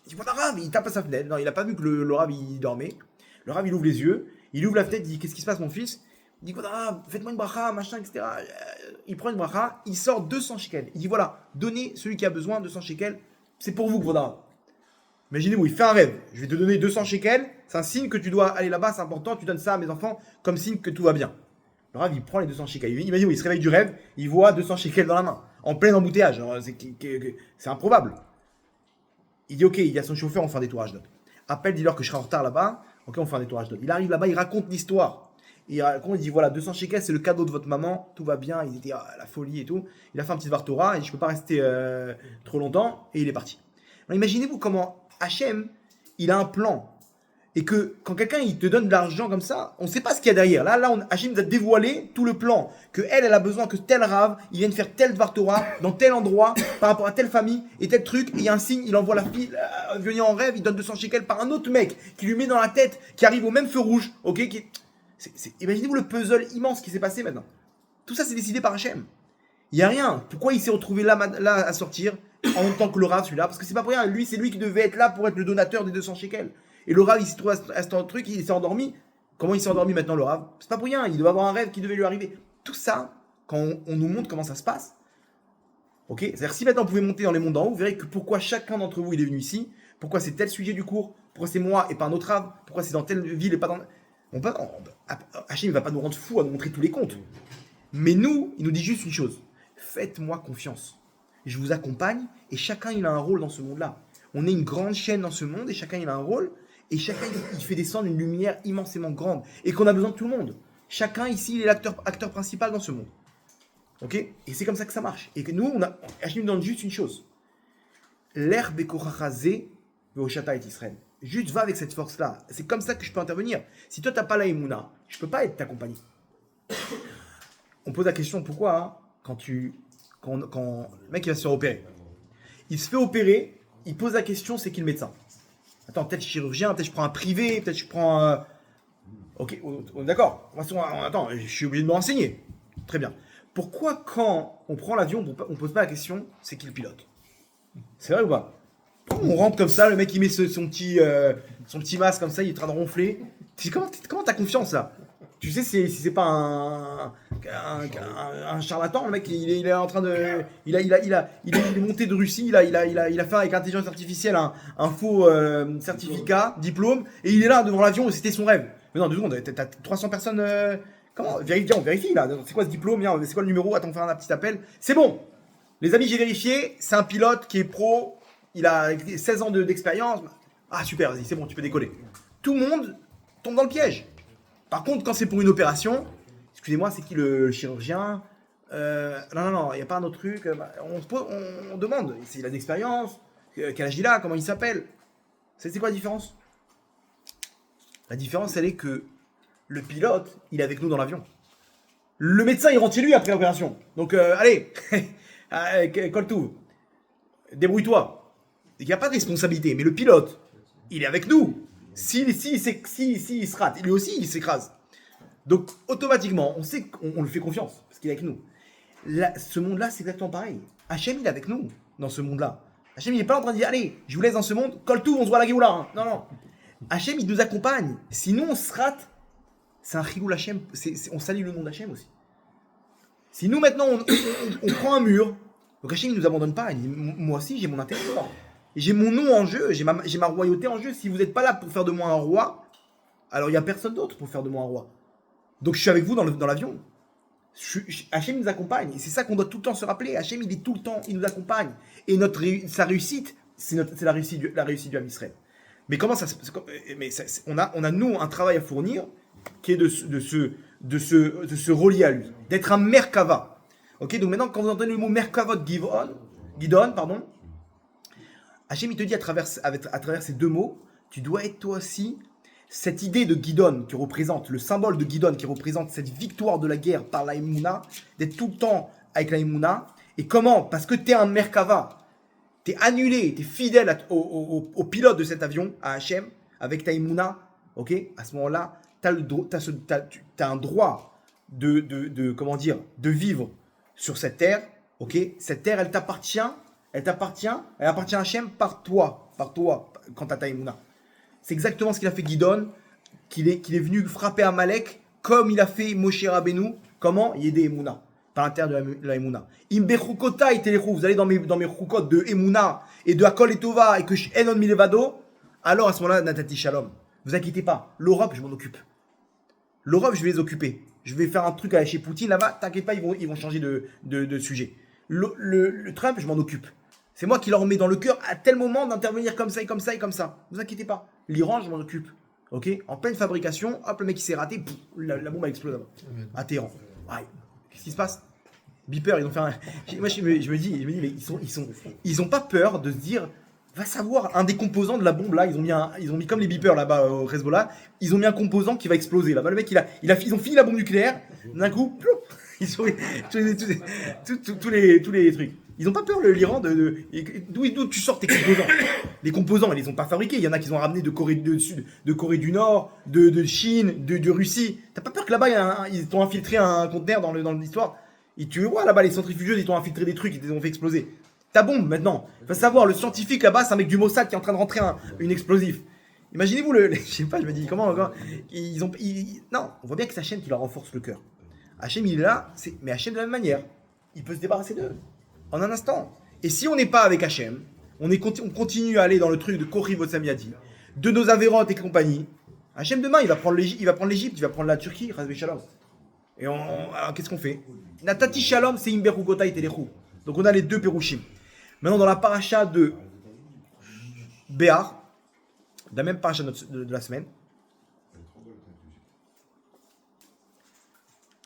Il dit, voilà, Rav, il tape à sa fenêtre. Non, il n'a pas vu que le Rav, il dormait. Le Rav, il ouvre les yeux. Il ouvre la fenêtre, il dit, qu'est-ce qui se passe, mon fils? Il dit, voilà, Rav, faites-moi une bracha, machin, etc. Il prend une bracha, il sort 200 shekels. Il dit, voilà, donnez celui qui a besoin 200 shekels. C'est pour vous, Rav. Imaginez-vous, il fait un rêve. Je vais te donner 200 shekels. C'est un signe que tu dois aller là-bas, c'est important. Tu donnes ça à mes enfants comme signe que tout va bien. Le Rav, il prend les 200 shekels. Imaginez-vous, il se réveille du rêve, il voit 200 shekels dans la main, en plein embouteillage. C'est improbable. Il dit, ok, il y a son chauffeur, on fait un détourage d'autre. Appelle, dis-leur que je serai en retard là-bas. Ok, on fait un détourage d'autre. Il arrive là-bas, il raconte l'histoire. Il dit, voilà, 200 shekels, c'est le cadeau de votre maman. Tout va bien. Il était à la folie et tout. Il a fait un petit Vartora. Il dit, je ne peux pas rester trop longtemps. Et il est parti. Alors, imaginez-vous comment Hachem, il a un plan. Et que quand quelqu'un il te donne de l'argent comme ça, on ne sait pas ce qu'il y a derrière. Hachem nous a dévoilé tout le plan. Que elle a besoin que tel Rav, il vienne faire tel Dvar Torah, dans tel endroit, par rapport à telle famille, et tel truc. Et il y a un signe, il envoie la fille venir en rêve, il donne 200 shekels par un autre mec qui lui met dans la tête, qui arrive au même feu rouge. Ok, imaginez-vous le puzzle immense qui s'est passé maintenant. Tout ça, c'est décidé par Hachem. Il n'y a rien. Pourquoi il s'est retrouvé là à sortir en même temps que le Rav, celui-là? Parce que c'est pas pour rien. Lui, c'est lui qui devait être là pour être le donateur des 200 shekels. Et le Rav, il s'est trouvé à ce truc, il s'est endormi. Comment il s'est endormi maintenant, le Rav? C'est pas pour rien. Il doit avoir un rêve qui devait lui arriver. Tout ça, quand on nous montre comment ça se passe, ok? C'est-à-dire, si maintenant on pouvait monter dans les mondes d'en haut, vous verrez que pourquoi chacun d'entre vous il est venu ici, pourquoi c'est tel sujet du cours, pourquoi c'est moi et pas un autre Rav, pourquoi c'est dans telle ville et pas dans. Hachem, il va pas nous rendre fous à nous montrer tous les comptes. Mais nous, il nous dit juste une chose. Faites-moi confiance. Je vous accompagne et chacun il a un rôle dans ce monde-là. on est une grande chaîne dans ce monde et chacun il a un rôle et chacun il fait descendre une lumière immensément grande et qu'on a besoin de tout le monde. Chacun ici il est l'acteur principal dans ce monde. Ok? Et c'est comme ça que ça marche. Et que nous, Hachem nous donne juste une chose. L'herbe bekorachazé veoshata et Israël. Juste va avec cette force-là. C'est comme ça que je peux intervenir. Si toi, tu n'as pas la Emouna, je ne peux pas être ta compagnie. On pose la question, pourquoi hein, quand le mec il va se faire opérer. Il se fait opérer, il pose la question, c'est qui le médecin? Attends, peut-être chirurgien, peut-être je prends un privé, peut-être je prends un... Ok, d'accord. Attends, je suis obligé de me renseigner. Très bien. Pourquoi quand on prend l'avion, on ne pose pas la question, c'est qui le pilote? C'est vrai ou pas? On rentre comme ça, le mec il met son petit masque comme ça, il est en train de ronfler. Comment t'as confiance là? Tu sais si c'est pas un charlatan, le mec il est en train de... Il est monté de Russie, il a fait avec l'intelligence artificielle un faux certificat, diplôme, et il est là devant l'avion et c'était son rêve. Mais non, 2 secondes, t'as 300 personnes... Comment? On vérifie là. C'est quoi ce diplôme? C'est quoi le numéro? Attends, on va faire un petit appel. C'est bon. Les amis, j'ai vérifié. C'est un pilote qui est pro. Il a 16 ans d'expérience. Ah super, vas-y, c'est bon, tu peux décoller. Tout le monde tombe dans le piège. Par contre, quand c'est pour une opération, excusez-moi, c'est qui le chirurgien? Non, il n'y a pas un autre truc. On demande. Il a de l'expérience. Quel âge il a? Comment il s'appelle? C'est quoi la différence? La différence, elle est que le pilote, il est avec nous dans l'avion. Le médecin, il rentre chez lui après l'opération. Donc, allez, colle tout. Débrouille-toi. Il n'y a pas de responsabilité. Mais le pilote, il est avec nous. S'il se rate, lui aussi, il s'écrase. Donc, automatiquement, on sait qu'on lui fait confiance. Parce qu'il est avec nous. Là, ce monde-là, c'est exactement pareil. Hachem, il est avec nous dans ce monde-là. Hachem, il n'est pas en train de dire, allez, je vous laisse dans ce monde, colle tout, on se voit à la Géoula. Hein. Non. Hachem, il nous accompagne. Sinon, on se rate. C'est un chilou Hachem, on salue le nom d'Hachem aussi. Si nous maintenant on prend un mur, donc Hachem ne nous abandonne pas, il dit, moi aussi j'ai mon intérêt, j'ai mon nom en jeu, j'ai ma royauté en jeu. Si vous n'êtes pas là pour faire de moi un roi, alors il n'y a personne d'autre pour faire de moi un roi. Donc je suis avec vous dans l'avion. Hachem nous accompagne, et c'est ça qu'on doit tout le temps se rappeler. Hachem il est tout le temps, il nous accompagne. Et sa réussite, c'est la réussite du Ham Israël. Mais comment ça on a nous un travail à fournir qui est de se relier à lui, d'être un Merkava. Ok, donc maintenant, quand vous entendez le mot Merkavot Gidon, pardon, Hachem il te dit à travers ces 2 mots, tu dois être toi aussi cette idée de Gidon qui représente, le symbole de Gidon qui représente cette victoire de la guerre par la Emouna, d'être tout le temps avec la Emouna. Et comment? Parce que tu es un Merkava, tu es annulé, tu es fidèle au pilote de cet avion, à Hachem, avec ta Emouna, ok, à ce moment-là, t'as un droit de vivre sur cette terre, ok? Cette terre, elle appartient à Hachem par toi, quand t'as ta Emouna. C'est exactement ce qu'il a fait Gidon, qu'il est venu frapper Amalek, comme il a fait Moshe Rabbeinu, comment? Il y a des Emouna, par l'intérieur de la Emouna. Imberukota et Telechou, vous allez dans mes Rukot de Emouna, et de Akol et Tova, et que je Enon Milevado, alors à ce moment-là, Natati Shalom. Vous inquiétez pas, l'Europe, je m'en occupe. L'Europe, je vais les occuper. Je vais faire un truc chez Poutine là-bas. T'inquiète pas, ils vont changer de sujet. Le Trump, je m'en occupe. C'est moi qui leur mets dans le cœur à tel moment d'intervenir comme ça et comme ça et comme ça. Vous inquiétez pas. L'Iran, je m'en occupe. Ok? En pleine fabrication, hop, le mec il s'est raté, pouf, la bombe a explosé là-bas. À Téhéran. Ouais. Qu'est-ce qui se passe? Beeper, ils ont fait un. Moi, je me dis, mais ils ont pas peur de se dire. Va savoir, un des composants de la bombe là, ils ont mis comme les beepers là-bas au Hezbollah, ils ont mis un composant qui va exploser là-bas. Le mec, ils ont fini la bombe nucléaire, d'un coup, ploup, ils ont tous les trucs. Ils ont pas peur l'Iran d'où tu sors tes composants. Les composants, ils les ont pas fabriqués. Il y en a qui ont ramené de Corée du Sud, de Corée du Nord, de Chine, de Russie. T'as pas peur que là-bas ils t'ont infiltré un conteneur dans l'histoire. Et tu vois là-bas les centrifugeuses, ils t'ont infiltré des trucs, ils t'ont fait exploser. Ta bombe maintenant. Il faut savoir, le scientifique là-bas, c'est un mec du Mossad qui est en train de rentrer une explosif. Imaginez-vous je sais pas, je me dis comment encore. Non, on voit bien que c'est Hachem qui leur renforce le cœur. Hachem il est là, mais Hachem de la même manière, il peut se débarrasser d'eux en un instant. Et si on n'est pas avec Hachem, on continue à aller dans le truc de Kori Votsamiadi, de nos Avérotes et compagnie. Hachem demain, il va prendre l'Égypte, il va prendre la Turquie, Razvé Shalom. Et alors qu'est-ce qu'on fait? Natati Shalom, c'est Imberugota et Telechou. Donc on a les 2 Pérouchim. Maintenant, dans la paracha de Béar, de la même page de la semaine.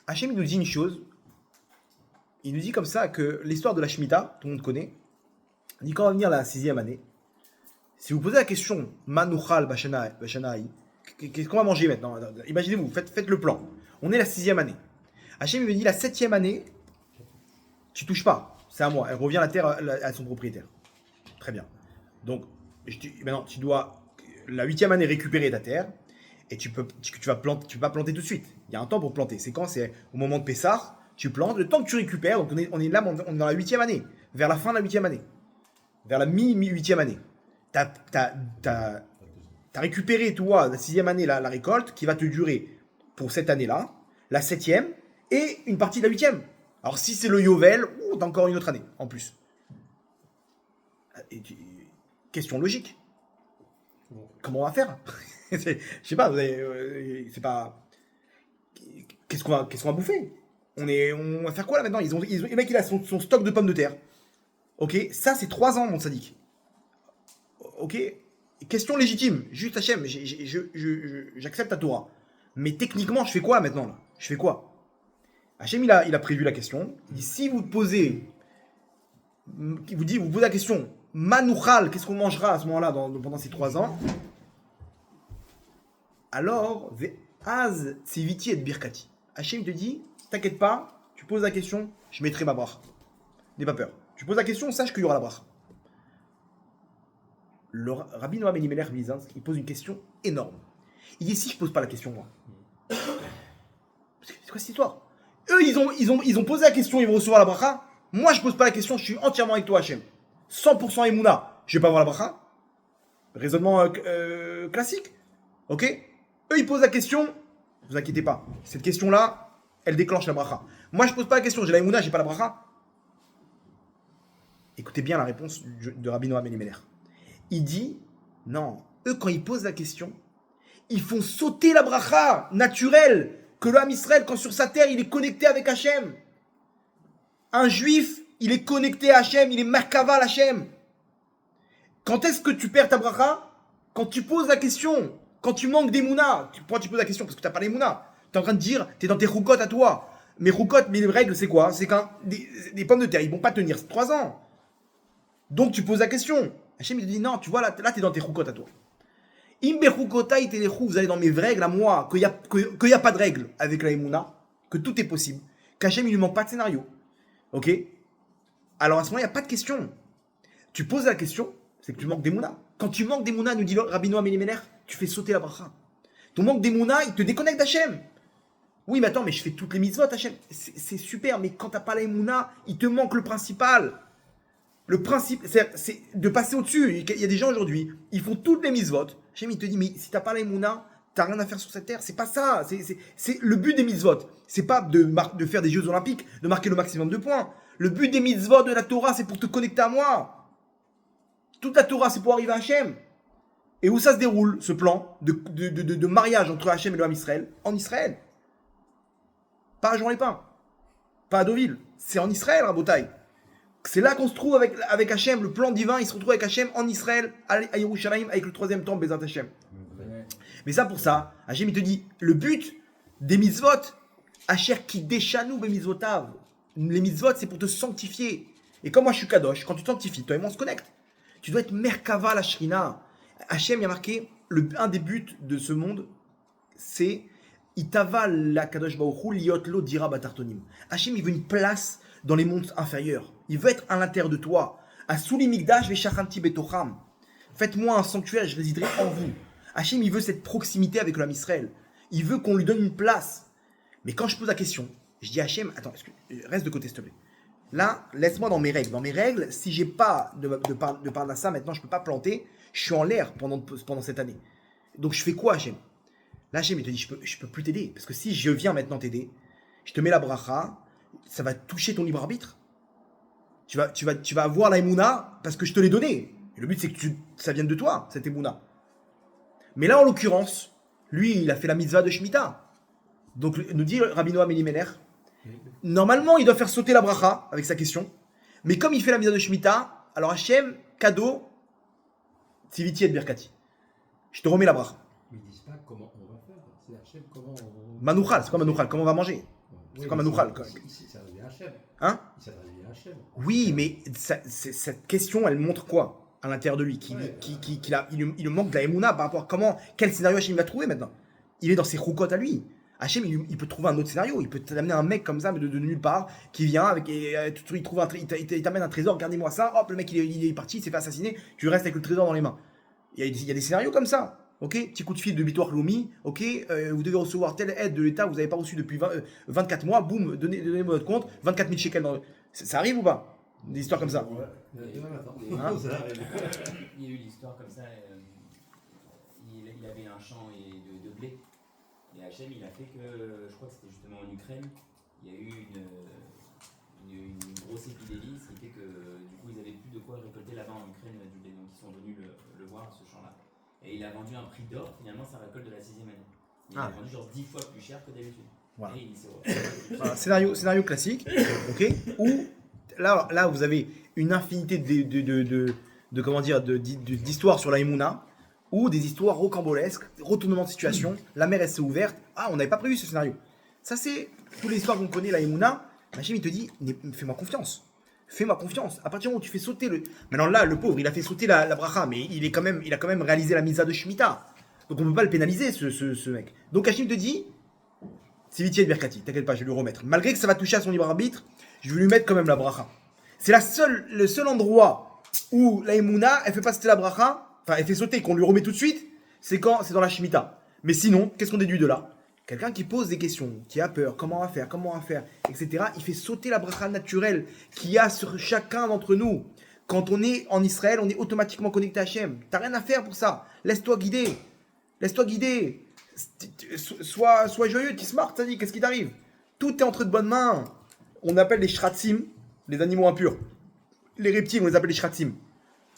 Hachem nous dit une chose. Il nous dit comme ça que l'histoire de la Shemitah, tout le monde connaît. Il dit quand va venir la 6e année, si vous posez la question Manouchal Bashanaï, qu'est-ce qu'on va manger maintenant? Imaginez-vous, faites le plan. On est la 6e année. Hachem me dit la 7e année, tu touches pas, c'est à moi. Elle revient à la terre à son propriétaire. Très bien. Donc, maintenant, tu dois la 8e année récupérer ta terre et tu vas planter tout de suite. Il y a un temps pour planter. C'est quand? C'est au moment de Pessah, tu plantes. Le temps que tu récupères, donc on est là, on est dans la 8e année, vers la fin de la 8e année, vers la mi-8e année. T'as récupéré, toi, la 6e année, la récolte, qui va te durer pour cette année-là, la 7e, et une partie de la 8e. Alors, si c'est le Yovel, t'as encore une autre année, en plus. Question logique. Comment on va faire? Je sais pas, c'est pas... Qu'est-ce qu'on va bouffer? On va faire quoi, là, maintenant? Le mec, il a son stock de pommes de terre. Ok, ça, c'est 3 ans, mon sadique. Ok, question légitime, juste Hachem, j'accepte ta Torah. Mais techniquement, je fais quoi maintenant là? Je fais quoi? Hachem, il a prévu la question. Il dit, si vous posez la question, Manouchal, qu'est-ce qu'on mangera à ce moment-là pendant ces 3 ans? Alors, Az, Tsiviti et Birkati. Hachem te dit, t'inquiète pas, tu poses la question, je mettrai ma bracha. N'aie pas peur. Tu poses la question, sache qu'il y aura la bracha. Le Rabbi Noam Elimelech il pose une question énorme. Il dit, si je pose pas la question, moi. C'est quoi cette histoire? Eux, ils ont posé la question, ils vont recevoir la bracha. Moi, je pose pas la question, je suis entièrement avec toi, Hachem. 100% Emouna, je vais pas avoir la bracha. Raisonnement classique. Ok? Eux, ils posent la question, vous inquiétez pas. Cette question-là, elle déclenche la bracha. Moi, je pose pas la question, j'ai la Emouna, j'ai pas la bracha. Écoutez bien la réponse de Rabbi Noam Elimelech. Il dit, non, eux, quand ils posent la question, ils font sauter la bracha naturelle que l'homme Israël, quand sur sa terre, il est connecté avec Hachem. Un juif, il est connecté à Hachem, il est Merkava à Hachem. Quand est-ce que tu perds ta bracha? Quand tu poses la question, quand tu manques d'Emouna. Pourquoi tu poses la question? Parce que tu n'as pas d'Emouna. Tu es en train de dire, tu es dans tes roukot à toi. Mais roukot, mais les règles, c'est quoi? C'est quand des pommes de terre, ils ne vont pas tenir 3 ans. Donc tu poses la question. Hachem il te dit non, tu vois là tu es dans tes choukot à toi. Vous allez dans mes règles à moi, qu'il n'y a pas de règle avec la Emouna, que tout est possible, qu'Hachem il ne lui manque pas de scénario. Ok? Alors à ce moment il n'y a pas de question. Tu poses la question, c'est que tu manques d'Emouna. Quand tu manques d'Emouna, nous dit Rabbi Noam Elimelech, tu fais sauter la bracha. Ton manque d'Emouna, il te déconnecte d'Hachem. Oui, mais attends, mais je fais toutes les mitzvot, Hachem. C'est super, mais quand tu n'as pas la Emouna, il te manque le principal. Le principe, c'est de passer au-dessus. Il y a des gens aujourd'hui, ils font toutes les mitzvot. Hachem, il te dit, mais si t'as pas la Emouna, t'as rien à faire sur cette terre. C'est pas ça. C'est le but des mitzvot. C'est pas de faire des Jeux Olympiques, de marquer le maximum de points. Le but des mitzvot de la Torah, c'est pour te connecter à moi. Toute la Torah, c'est pour arriver à Hachem. Et où ça se déroule, ce plan de mariage entre Hachem et le Ham Israël? En Israël. Pas à Jean-les-Pins. Pas à Deauville. C'est en Israël, Rabotai. C'est là qu'on se trouve avec Hachem, le plan divin, il se retrouve avec Hachem en Israël, à Yerushalayim, avec le 3e temple, Bezat Hachem. Mais ça, pour ça, Hachem, il te dit, le but des mitzvot, Asher ki deshanu be mitzvotav. Les mitzvot, c'est pour te sanctifier. Et comme moi, je suis kadosh, quand tu te sanctifies, toi et moi, on se connecte. Tu dois être merkava la shrina. Hachem, il a marqué, un des buts de ce monde, c'est Itava la kadosh baruch hu liot lo dira batartonim. Hachem, il veut une place dans les mondes inférieurs. Il veut être à l'intérieur de toi. Asuli migdash veshachanti betocham. Faites-moi un sanctuaire, je résiderai en vous. Hachem, il veut cette proximité avec l'homme Israël. Il veut qu'on lui donne une place. Mais quand je pose la question, je dis à Hachem, attends, reste de côté s'il te plaît. Là, laisse-moi dans mes règles. Dans mes règles, si j'ai pas de parnassa, maintenant je peux pas planter, je suis en l'air pendant cette année. Donc je fais quoi, Hachem? Là, Hachem, il te dit, je peux plus t'aider. Parce que si je viens maintenant t'aider, je te mets la bracha, ça va toucher ton libre arbitre. Tu vas avoir la Emouna parce que je te l'ai donné. Et le but, c'est que ça vienne de toi, cette Emouna. Mais là, en l'occurrence, lui, il a fait la mitzvah de Shemitah. Donc, nous dit Rabbi Noam Elimelech, normalement, il doit faire sauter la bracha avec sa question. Mais comme il fait la mitzvah de Shemitah, alors Hachem, cadeau, Siviti et Birkati. Je te remets la bracha. Mais ils disent pas comment on va faire. C'est Hachem, comment on. Manouchal, c'est quoi Manouchal? Comment on va manger? Oui, comme un mais Nouchal, Il s'adresse à Hachem. Hein? Il s'adresse à Hachem. Oui, mais cette question, elle montre quoi à l'intérieur de lui Ouais. il lui manque de la émouna par rapport à quel scénario Hachem va trouver maintenant. Il est dans ses roucottes à lui. Hachem, il peut trouver un autre scénario. Il peut t'amener un mec comme ça, de nulle part, qui vient avec. Il trouve il t'amène un trésor, regardez-moi ça. Hop, le mec, il est parti, il s'est fait assassiner. Tu restes avec le trésor dans les mains. Il y a des scénarios comme ça. Ok, petit coup de fil de Bitoire Lomi. Ok, vous devez recevoir telle aide de l'État, vous n'avez pas reçu depuis 24 mois. Boum, donnez-moi votre compte. 24 000 shekels. Ça arrive ou pas? Des histoires comme ça. Il y a eu l'histoire comme ça. Il avait un champ de blé. Et Hachem, il a fait que, je crois que c'était justement en Ukraine, il y a eu une grosse épidémie, ce qui fait que du coup ils n'avaient plus de quoi récolter là-bas en Ukraine du blé. Donc ils sont venus le voir, ce champ-là. Et il a vendu un prix d'or, finalement, sa récolte de la 6e année. Il a vendu genre 10 fois plus cher que d'habitude. Voilà. Et il s'est retrouvé. Voilà, scénario classique, ok, où là vous avez une infinité d'histoires sur la Emouna, ou des histoires rocambolesques, retournement de situation, la mer elle s'est ouverte, on n'avait pas prévu ce scénario. Ça c'est toutes les histoires qu'on connaît, la Emouna. Hachem il te dit, fais-moi confiance. Fais-moi confiance. À partir du moment où tu fais sauter le. Maintenant là, le pauvre, il a fait sauter la bracha, mais il a quand même réalisé la misa de Shemitah. Donc on ne peut pas le pénaliser, ce mec. Donc Hachem te dit, c'est Vitier de Berkati, t'inquiète pas, je vais lui remettre. Malgré que ça va toucher à son libre arbitre, je vais lui mettre quand même la bracha. C'est le seul endroit où la Emouna, elle fait pas sauter la bracha, enfin elle fait sauter, qu'on lui remet tout de suite, c'est quand c'est dans la Shemitah. Mais sinon, qu'est-ce qu'on déduit de là? Quelqu'un qui pose des questions, qui a peur, comment on va faire, etc. Il fait sauter la bracha naturelle qu'il y a sur chacun d'entre nous. Quand on est en Israël, on est automatiquement connecté à Hachem. T'as rien à faire pour ça. Laisse-toi guider. Laisse-toi guider. Sois joyeux, smart, ça dit, qu'est-ce qui t'arrive? Tout est entre de bonnes mains. On appelle les shratzim, les animaux impurs. Les reptiles, on les appelle les shratzim.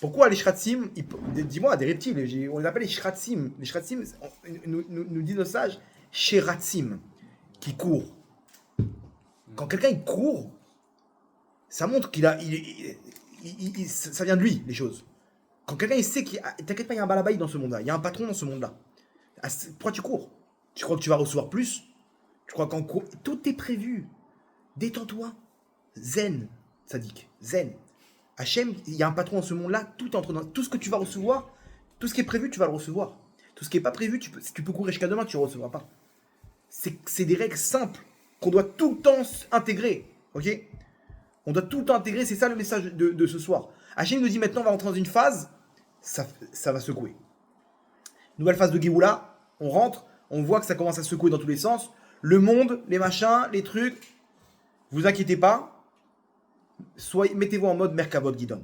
Pourquoi les shratzim? Dis-moi, des reptiles, on les appelle les shratzim. Les shratzim, nous disent nos sages, sheratzim, qui court. Quand quelqu'un il court, ça montre qu'il a, ça vient de lui, les choses. Quand quelqu'un il sait t'inquiète pas, il y a un balabaï dans ce monde-là, il y a un patron dans ce monde-là. Pourquoi tu cours? Tu crois que tu vas recevoir plus? Tu crois qu'en cours, tout est prévu. Détends-toi. Zen, sadique. Zen. Hachem, il y a un patron dans ce monde-là, tout est entre nous. Tout ce que tu vas recevoir, tout ce qui est prévu, tu vas le recevoir. Tout ce qui n'est pas prévu, si tu peux courir jusqu'à demain, tu ne le recevras pas. C'est des règles simples qu'on doit tout le temps intégrer. Ok? On doit tout le temps intégrer, c'est ça le message de ce soir. Hachem nous dit maintenant, on va rentrer dans une phase, ça va secouer. Nouvelle phase de Géoula, on rentre, on voit que ça commence à secouer dans tous les sens. Le monde, les machins, les trucs, vous inquiétez pas, mettez-vous en mode Merkavot Gidon.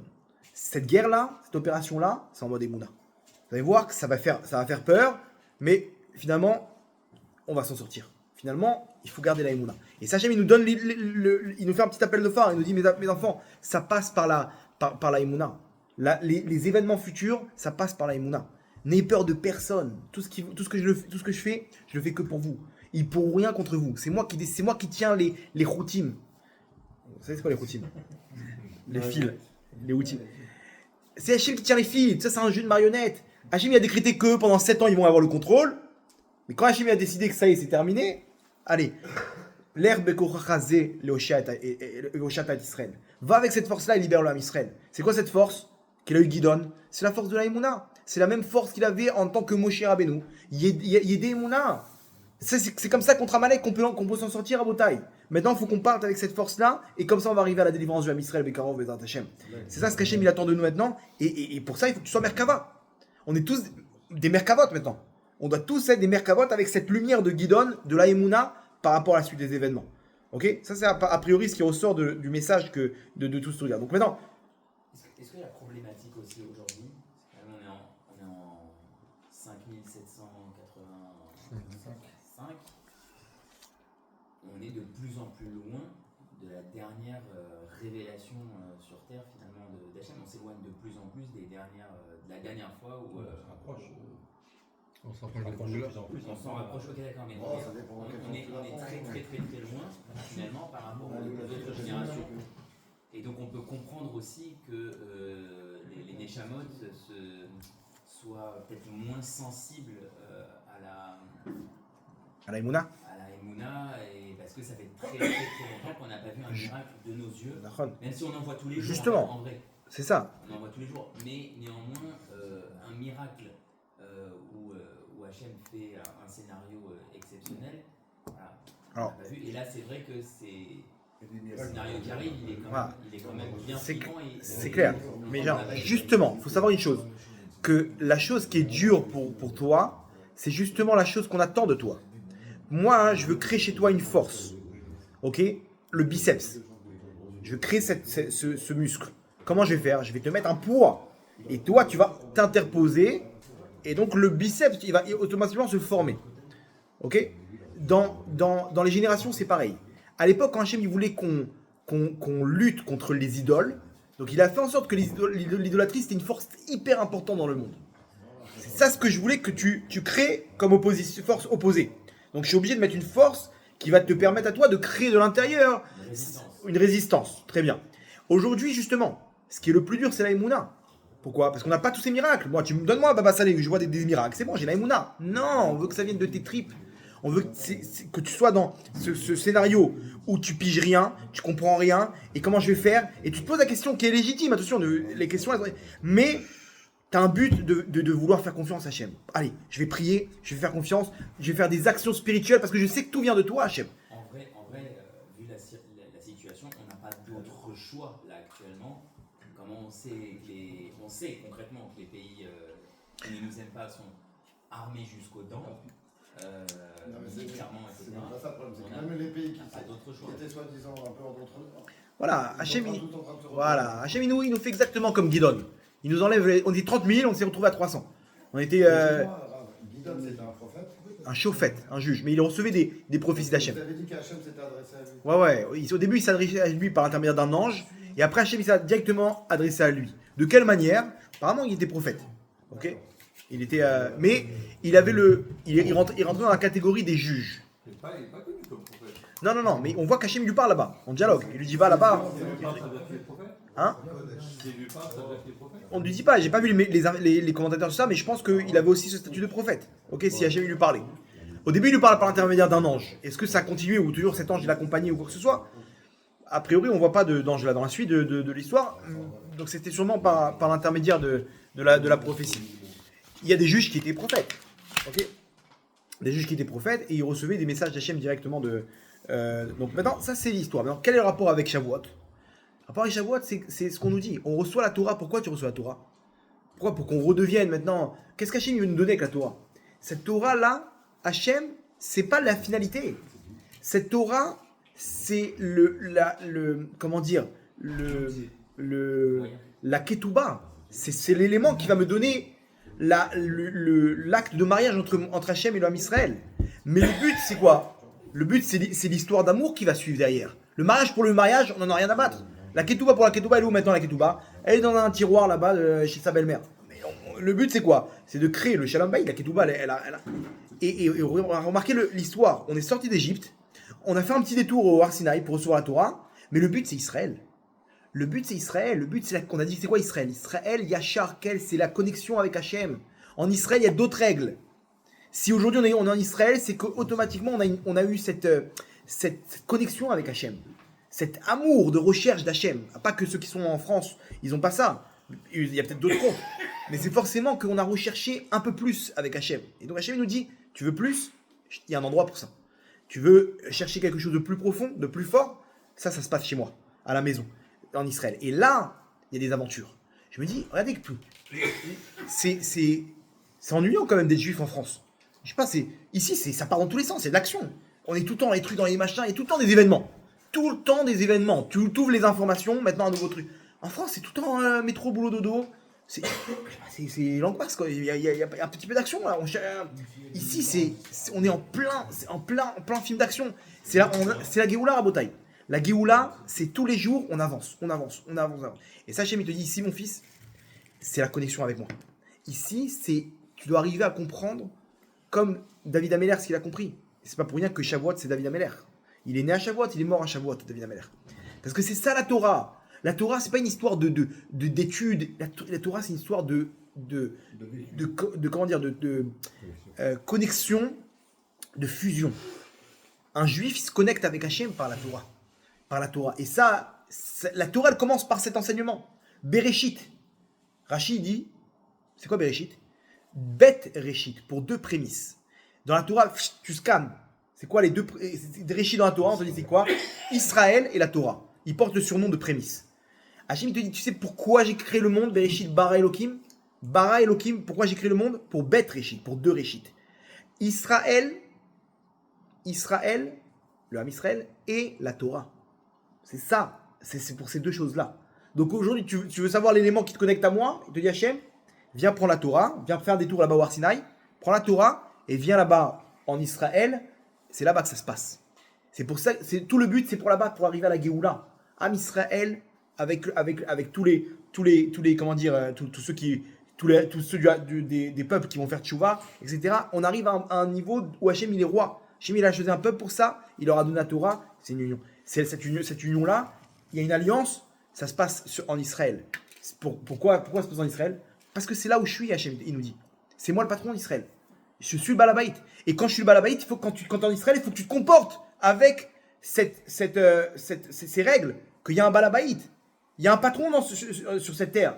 Cette guerre-là, cette opération-là, c'est en mode Emouna. Vous allez voir que ça va faire peur, mais finalement, on va s'en sortir. Finalement, il faut garder la Emouna. Et Sachem, il nous donne, il nous fait un petit appel de phare, il nous dit, mes enfants, ça passe par la Emouna. Les événements futurs, ça passe par la Emouna. N'ayez peur de personne. Tout ce que je fais, je le fais que pour vous. Ils ne pourront rien contre vous. C'est moi qui tiens les routines. Vous savez c'est quoi les routines? Les fils, les routines. C'est Hachem qui tient les fils. Ça, c'est un jeu de marionnettes. Hachem, il a décrété que pendant 7 ans, ils vont avoir le contrôle. Mais quand Hachem a décidé que ça y est, c'est terminé, allez, l'herbe kochachazé le Oshat Israël. Va avec cette force-là et libère le Ham Israël. C'est quoi cette force qu'il a eu Gidon? C'est la force de la Emouna. C'est la même force qu'il avait en tant que Moshe Rabbeinu. Yédé Emouna. C'est comme ça contre Amalek qu'on peut s'en sortir à Botaï. Maintenant, il faut qu'on parte avec cette force-là, et comme ça, on va arriver à la délivrance du Ham Israël, Bekarov, Bezrat Hashem. C'est ça ce qu'Hachem il attend de nous maintenant, et pour ça, il faut que tu sois Merkava. On est tous des Merkavot maintenant. On doit tous être des Merkavot avec cette lumière de Gidon, de la Emouna, par rapport à la suite des événements. Ok? Ça, c'est a priori ce qui ressort du message de tout ce truc-là. Donc maintenant. Est-ce que la problématique aussi aujourd'hui, on est en 5785, on est de plus en plus loin de la dernière révélation sur Terre finalement d'Hachem. On s'éloigne de plus en plus de la dernière fois où On s'en rapproche de plus en plus. on s'en rapproche. Ok, d'accord, mais Ça dépend on est très loin finalement par rapport aux autres générations. Et donc on peut comprendre aussi que les Neshamot soit peut-être moins sensible À la Emouna. à la Emouna, et parce que ça fait très longtemps qu'on n'a pas vu un miracle de nos yeux, même si on en voit tous les jours. Justement. En vrai, C'est ça. on en voit tous les jours, mais néanmoins, un miracle où Hachem fait un scénario exceptionnel, voilà, on Alors, n'a pas vu. Et là, c'est vrai que le scénario qui arrive, Voilà. il est quand même bien C'est flippant. C'est clair. Mais genre, justement, il faut savoir une chose. Que la chose qui est dure pour toi, c'est justement la chose qu'on attend de toi. Moi, hein, je veux créer chez toi une force. Ok? Le biceps. Je veux créer ce muscle. Comment je vais faire? Je vais te mettre un poids. Et toi, tu vas t'interposer. Et donc, le biceps, il va automatiquement se former. Ok? Dans les générations, c'est pareil. À l'époque, quand Hachem il voulait qu'on lutte contre les idoles, donc il a fait en sorte que l'idolâtrie, c'était une force hyper importante dans le monde. C'est ça ce que je voulais que tu crées comme force opposée. Donc je suis obligé de mettre une force qui va te permettre à toi de créer de l'intérieur une résistance. Très bien. Aujourd'hui, justement, ce qui est le plus dur, c'est la Emouna. Pourquoi? Parce qu'on n'a pas tous ces miracles. Moi, donne-moi Baba Salé, je vois des miracles. C'est bon, j'ai la Emouna. Non, on veut que ça vienne de tes tripes. On veut que tu sois dans ce scénario où tu piges rien, tu comprends rien, et comment je vais faire, et tu te poses la question qui est légitime, attention, les questions, mais tu as un but de vouloir faire confiance à Hachem. Allez, je vais prier, je vais faire confiance, je vais faire des actions spirituelles, parce que je sais que tout vient de toi, Hachem. En vrai, vu la situation, on n'a pas d'autre choix là actuellement. Comment on sait concrètement que les pays qui ne nous aiment pas sont armés jusqu'aux dents. Militairement, etc. C'est pas ça le problème, c'est que même les pays qui étaient soi-disant un peu en contre. Voilà, Hachem, il nous fait exactement comme Guidon. Il nous enlève, on dit 30 000, on s'est retrouvé à 300. On était Guidon, c'était un prophète. un chauffette, un juge, mais il recevait des prophéties d'Hachem. Vous avez dit qu'Hachem s'était adressé à lui. Ouais. Au début, il s'adressait à lui par l'intermédiaire d'un ange, et après, Hachem, il s'est directement adressé à lui. De quelle manière? Apparemment, il était prophète. Ok? Il était, mais il avait il rentrait dans la catégorie des juges. Il n'est pas connu comme prophète. Non, mais on voit qu'Hachem lui parle là-bas, on dialogue. Il lui dit va là-bas. Si lui parle, ça veut dire qu'il est prophète. Hein? Si lui parle, ça veut dire qu'il est prophète. On ne lui dit pas, j'ai pas vu les commentateurs de ça, mais je pense qu'il avait aussi ce statut de prophète. Ok, si Hachem lui parlait. Au début, il lui parle par l'intermédiaire d'un ange. Est-ce que ça a continué ou toujours cet ange l'accompagnait ou quoi que ce soit? A priori, on ne voit pas d'ange là dans la suite de l'histoire. Donc c'était sûrement par l'intermédiaire de la prophétie. Il y a des juges qui étaient prophètes. Ok, des juges qui étaient prophètes et ils recevaient des messages d'Hachem directement de. Donc maintenant, ça c'est l'histoire. Maintenant, quel est le rapport avec Shavuot? Le rapport avec Shavuot, c'est ce qu'on nous dit. On reçoit la Torah. Pourquoi tu reçois la Torah? Pourquoi? Pour qu'on redevienne maintenant. Qu'est-ce qu'Hachem veut nous donner avec la Torah? Cette Torah-là, Hachem, c'est pas la finalité. Cette Torah, c'est comment dire, la ketouba. C'est l'élément qui va me donner l'acte de mariage entre Hachem et l'homme Israël. Mais le but, c'est quoi? Le but, c'est l'histoire d'amour qui va suivre derrière. Le mariage pour le mariage, on n'en a rien à battre. La ketouba pour la ketouba, elle est où maintenant la ketouba? Elle est dans un tiroir là-bas chez sa belle-mère. Le but, c'est quoi? C'est de créer le shalom bayit. La ketouba, elle a... Et on a remarqué l'histoire. On est sorti d'Égypte, on a fait un petit détour au Har Sinaï pour recevoir la Torah, mais le but, c'est Israël. Le but, c'est Israël. Le but, on a dit, c'est quoi Israël? Israël, Yachar Kel, c'est la connexion avec Hachem. En Israël, il y a d'autres règles. Si aujourd'hui on est en Israël, c'est qu'automatiquement on a eu cette connexion avec Hachem. Cet amour de recherche d'Hachem. Pas que ceux qui sont en France, ils n'ont pas ça. Il y a peut-être d'autres comptes. Mais c'est forcément qu'on a recherché un peu plus avec Hachem. Et donc Hachem nous dit, tu veux plus? Il y a un endroit pour ça. Tu veux chercher quelque chose de plus profond, de plus fort? Ça se passe chez moi, à la maison, en Israël. Et là, il y a des aventures. Je me dis, regardez que tout. C'est ennuyant quand même d'être juif en France. Je sais pas, ici, ça part dans tous les sens, c'est de l'action. On est tout le temps dans les trucs, dans les machins, et tout le temps des événements. Tout le temps des événements. Tu ouvres les informations, maintenant un nouveau truc. En France, c'est tout le temps métro, boulot, dodo. C'est l'angoisse, quoi. Il y a un petit peu d'action, là. Ici, on est en plein film d'action. C'est la Géoula, Rabotai. La Géoula, c'est tous les jours, on avance. Et ça, Hachem, il te dit, ici, mon fils, c'est la connexion avec moi. Ici, tu dois arriver à comprendre comme David Ameller, ce qu'il a compris. C'est pas pour rien que Shavuot, c'est David Ameller. Il est né à Shavuot, il est mort à Shavuot, David Ameller. Parce que c'est ça la Torah. La Torah, c'est pas une histoire d'études. La Torah, c'est une histoire comment dire, connexion, de fusion. Un juif il se connecte avec Hachem par la Torah. Par la Torah. Et ça, la Torah, elle commence par cet enseignement. Bereshit. Rashi dit, c'est quoi Bereshit? Bet Réchit, pour deux prémices. Dans la Torah, tu scannes. C'est quoi les deux Réchit dans la Torah? On te dit c'est quoi? Israël et la Torah. Ils portent le surnom de prémices. Hachem, il te dit, tu sais pourquoi j'ai créé le monde? Bereshit, bara Elohim. Bara Elohim, pourquoi j'ai créé le monde? Pour Bet Réchit, pour deux Réchit. Israël, le Ham Israël et la Torah. C'est ça. C'est pour ces deux choses-là. Donc aujourd'hui, tu veux savoir l'élément qui te connecte à moi? Il te dit Hachem, viens prendre la Torah, viens faire des tours là-bas au Har Sinaï, prends la Torah et viens là-bas en Israël. C'est là-bas que ça se passe. C'est pour ça, c'est tout le but, c'est pour là-bas, pour arriver à la Géoula. Ham Israël avec tous les comment dire, tous ceux des peuples qui vont faire tchouva, etc. On arrive à un niveau où Hachem il est roi. Hachem il a choisi un peuple pour ça. Il leur a donné la Torah. C'est une union. Cette union-là, il y a une alliance. Ça se passe en Israël. Pourquoi ça se passe en Israël? Parce que c'est là où je suis, Hachem, il nous dit. C'est moi le patron d'Israël. Je suis le balabait. Et quand je suis le balabait, il faut quand tu es en Israël, il faut que tu te comportes avec ces règles. Qu'il y a un balabait. Il y a un patron sur cette terre.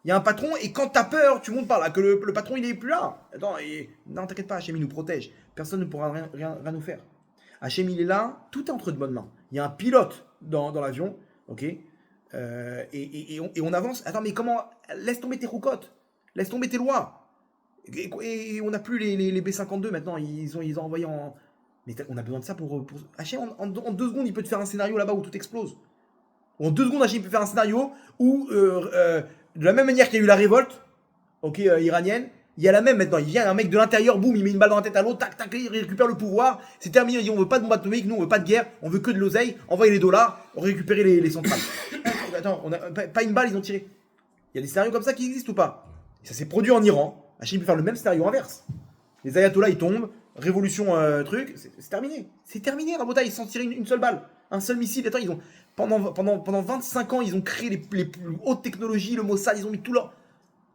Il y a un patron et quand tu as peur, tu montes par là. Que le patron, il n'est plus là. Attends, non, t'inquiète pas, Hachem, il nous protège. Personne ne pourra rien nous faire. Hachem, il est là. Tout est entre de bonnes mains. Il y a un pilote dans l'avion. Ok. Et on avance. Attends, mais comment? Laisse tomber tes roucottes, laisse tomber tes lois. Et on n'a plus les B-52 maintenant. Ils ont envoyé en. Mais on a besoin de ça pour Hachem, en 2 secondes, il peut te faire un scénario là-bas où tout explose. En 2 secondes, Hachem peut faire un scénario où, de la même manière qu'il y a eu la révolte, ok, iranienne, il y a la même maintenant. Il vient un mec de l'intérieur, boum, il met une balle dans la tête à l'autre, tac, tac, il récupère le pouvoir. C'est terminé. Il dit on veut pas de bombe atomique, nous on veut pas de guerre, on veut que de l'oseille. Envoyer les dollars, on récupérer les centrales. Attends, on a pas une balle, ils ont tiré. Il y a des scénarios comme ça qui existent ou pas? Ça s'est produit en Iran. Hachem peut faire le même scénario inverse. Les ayatollahs ils tombent, révolution truc, c'est terminé. C'est terminé, Rabota, ils s'en tirent une seule balle, un seul missile. Attends, ils ont pendant 25 ans, ils ont créé les plus hautes technologies, le Mossad, ils ont mis tout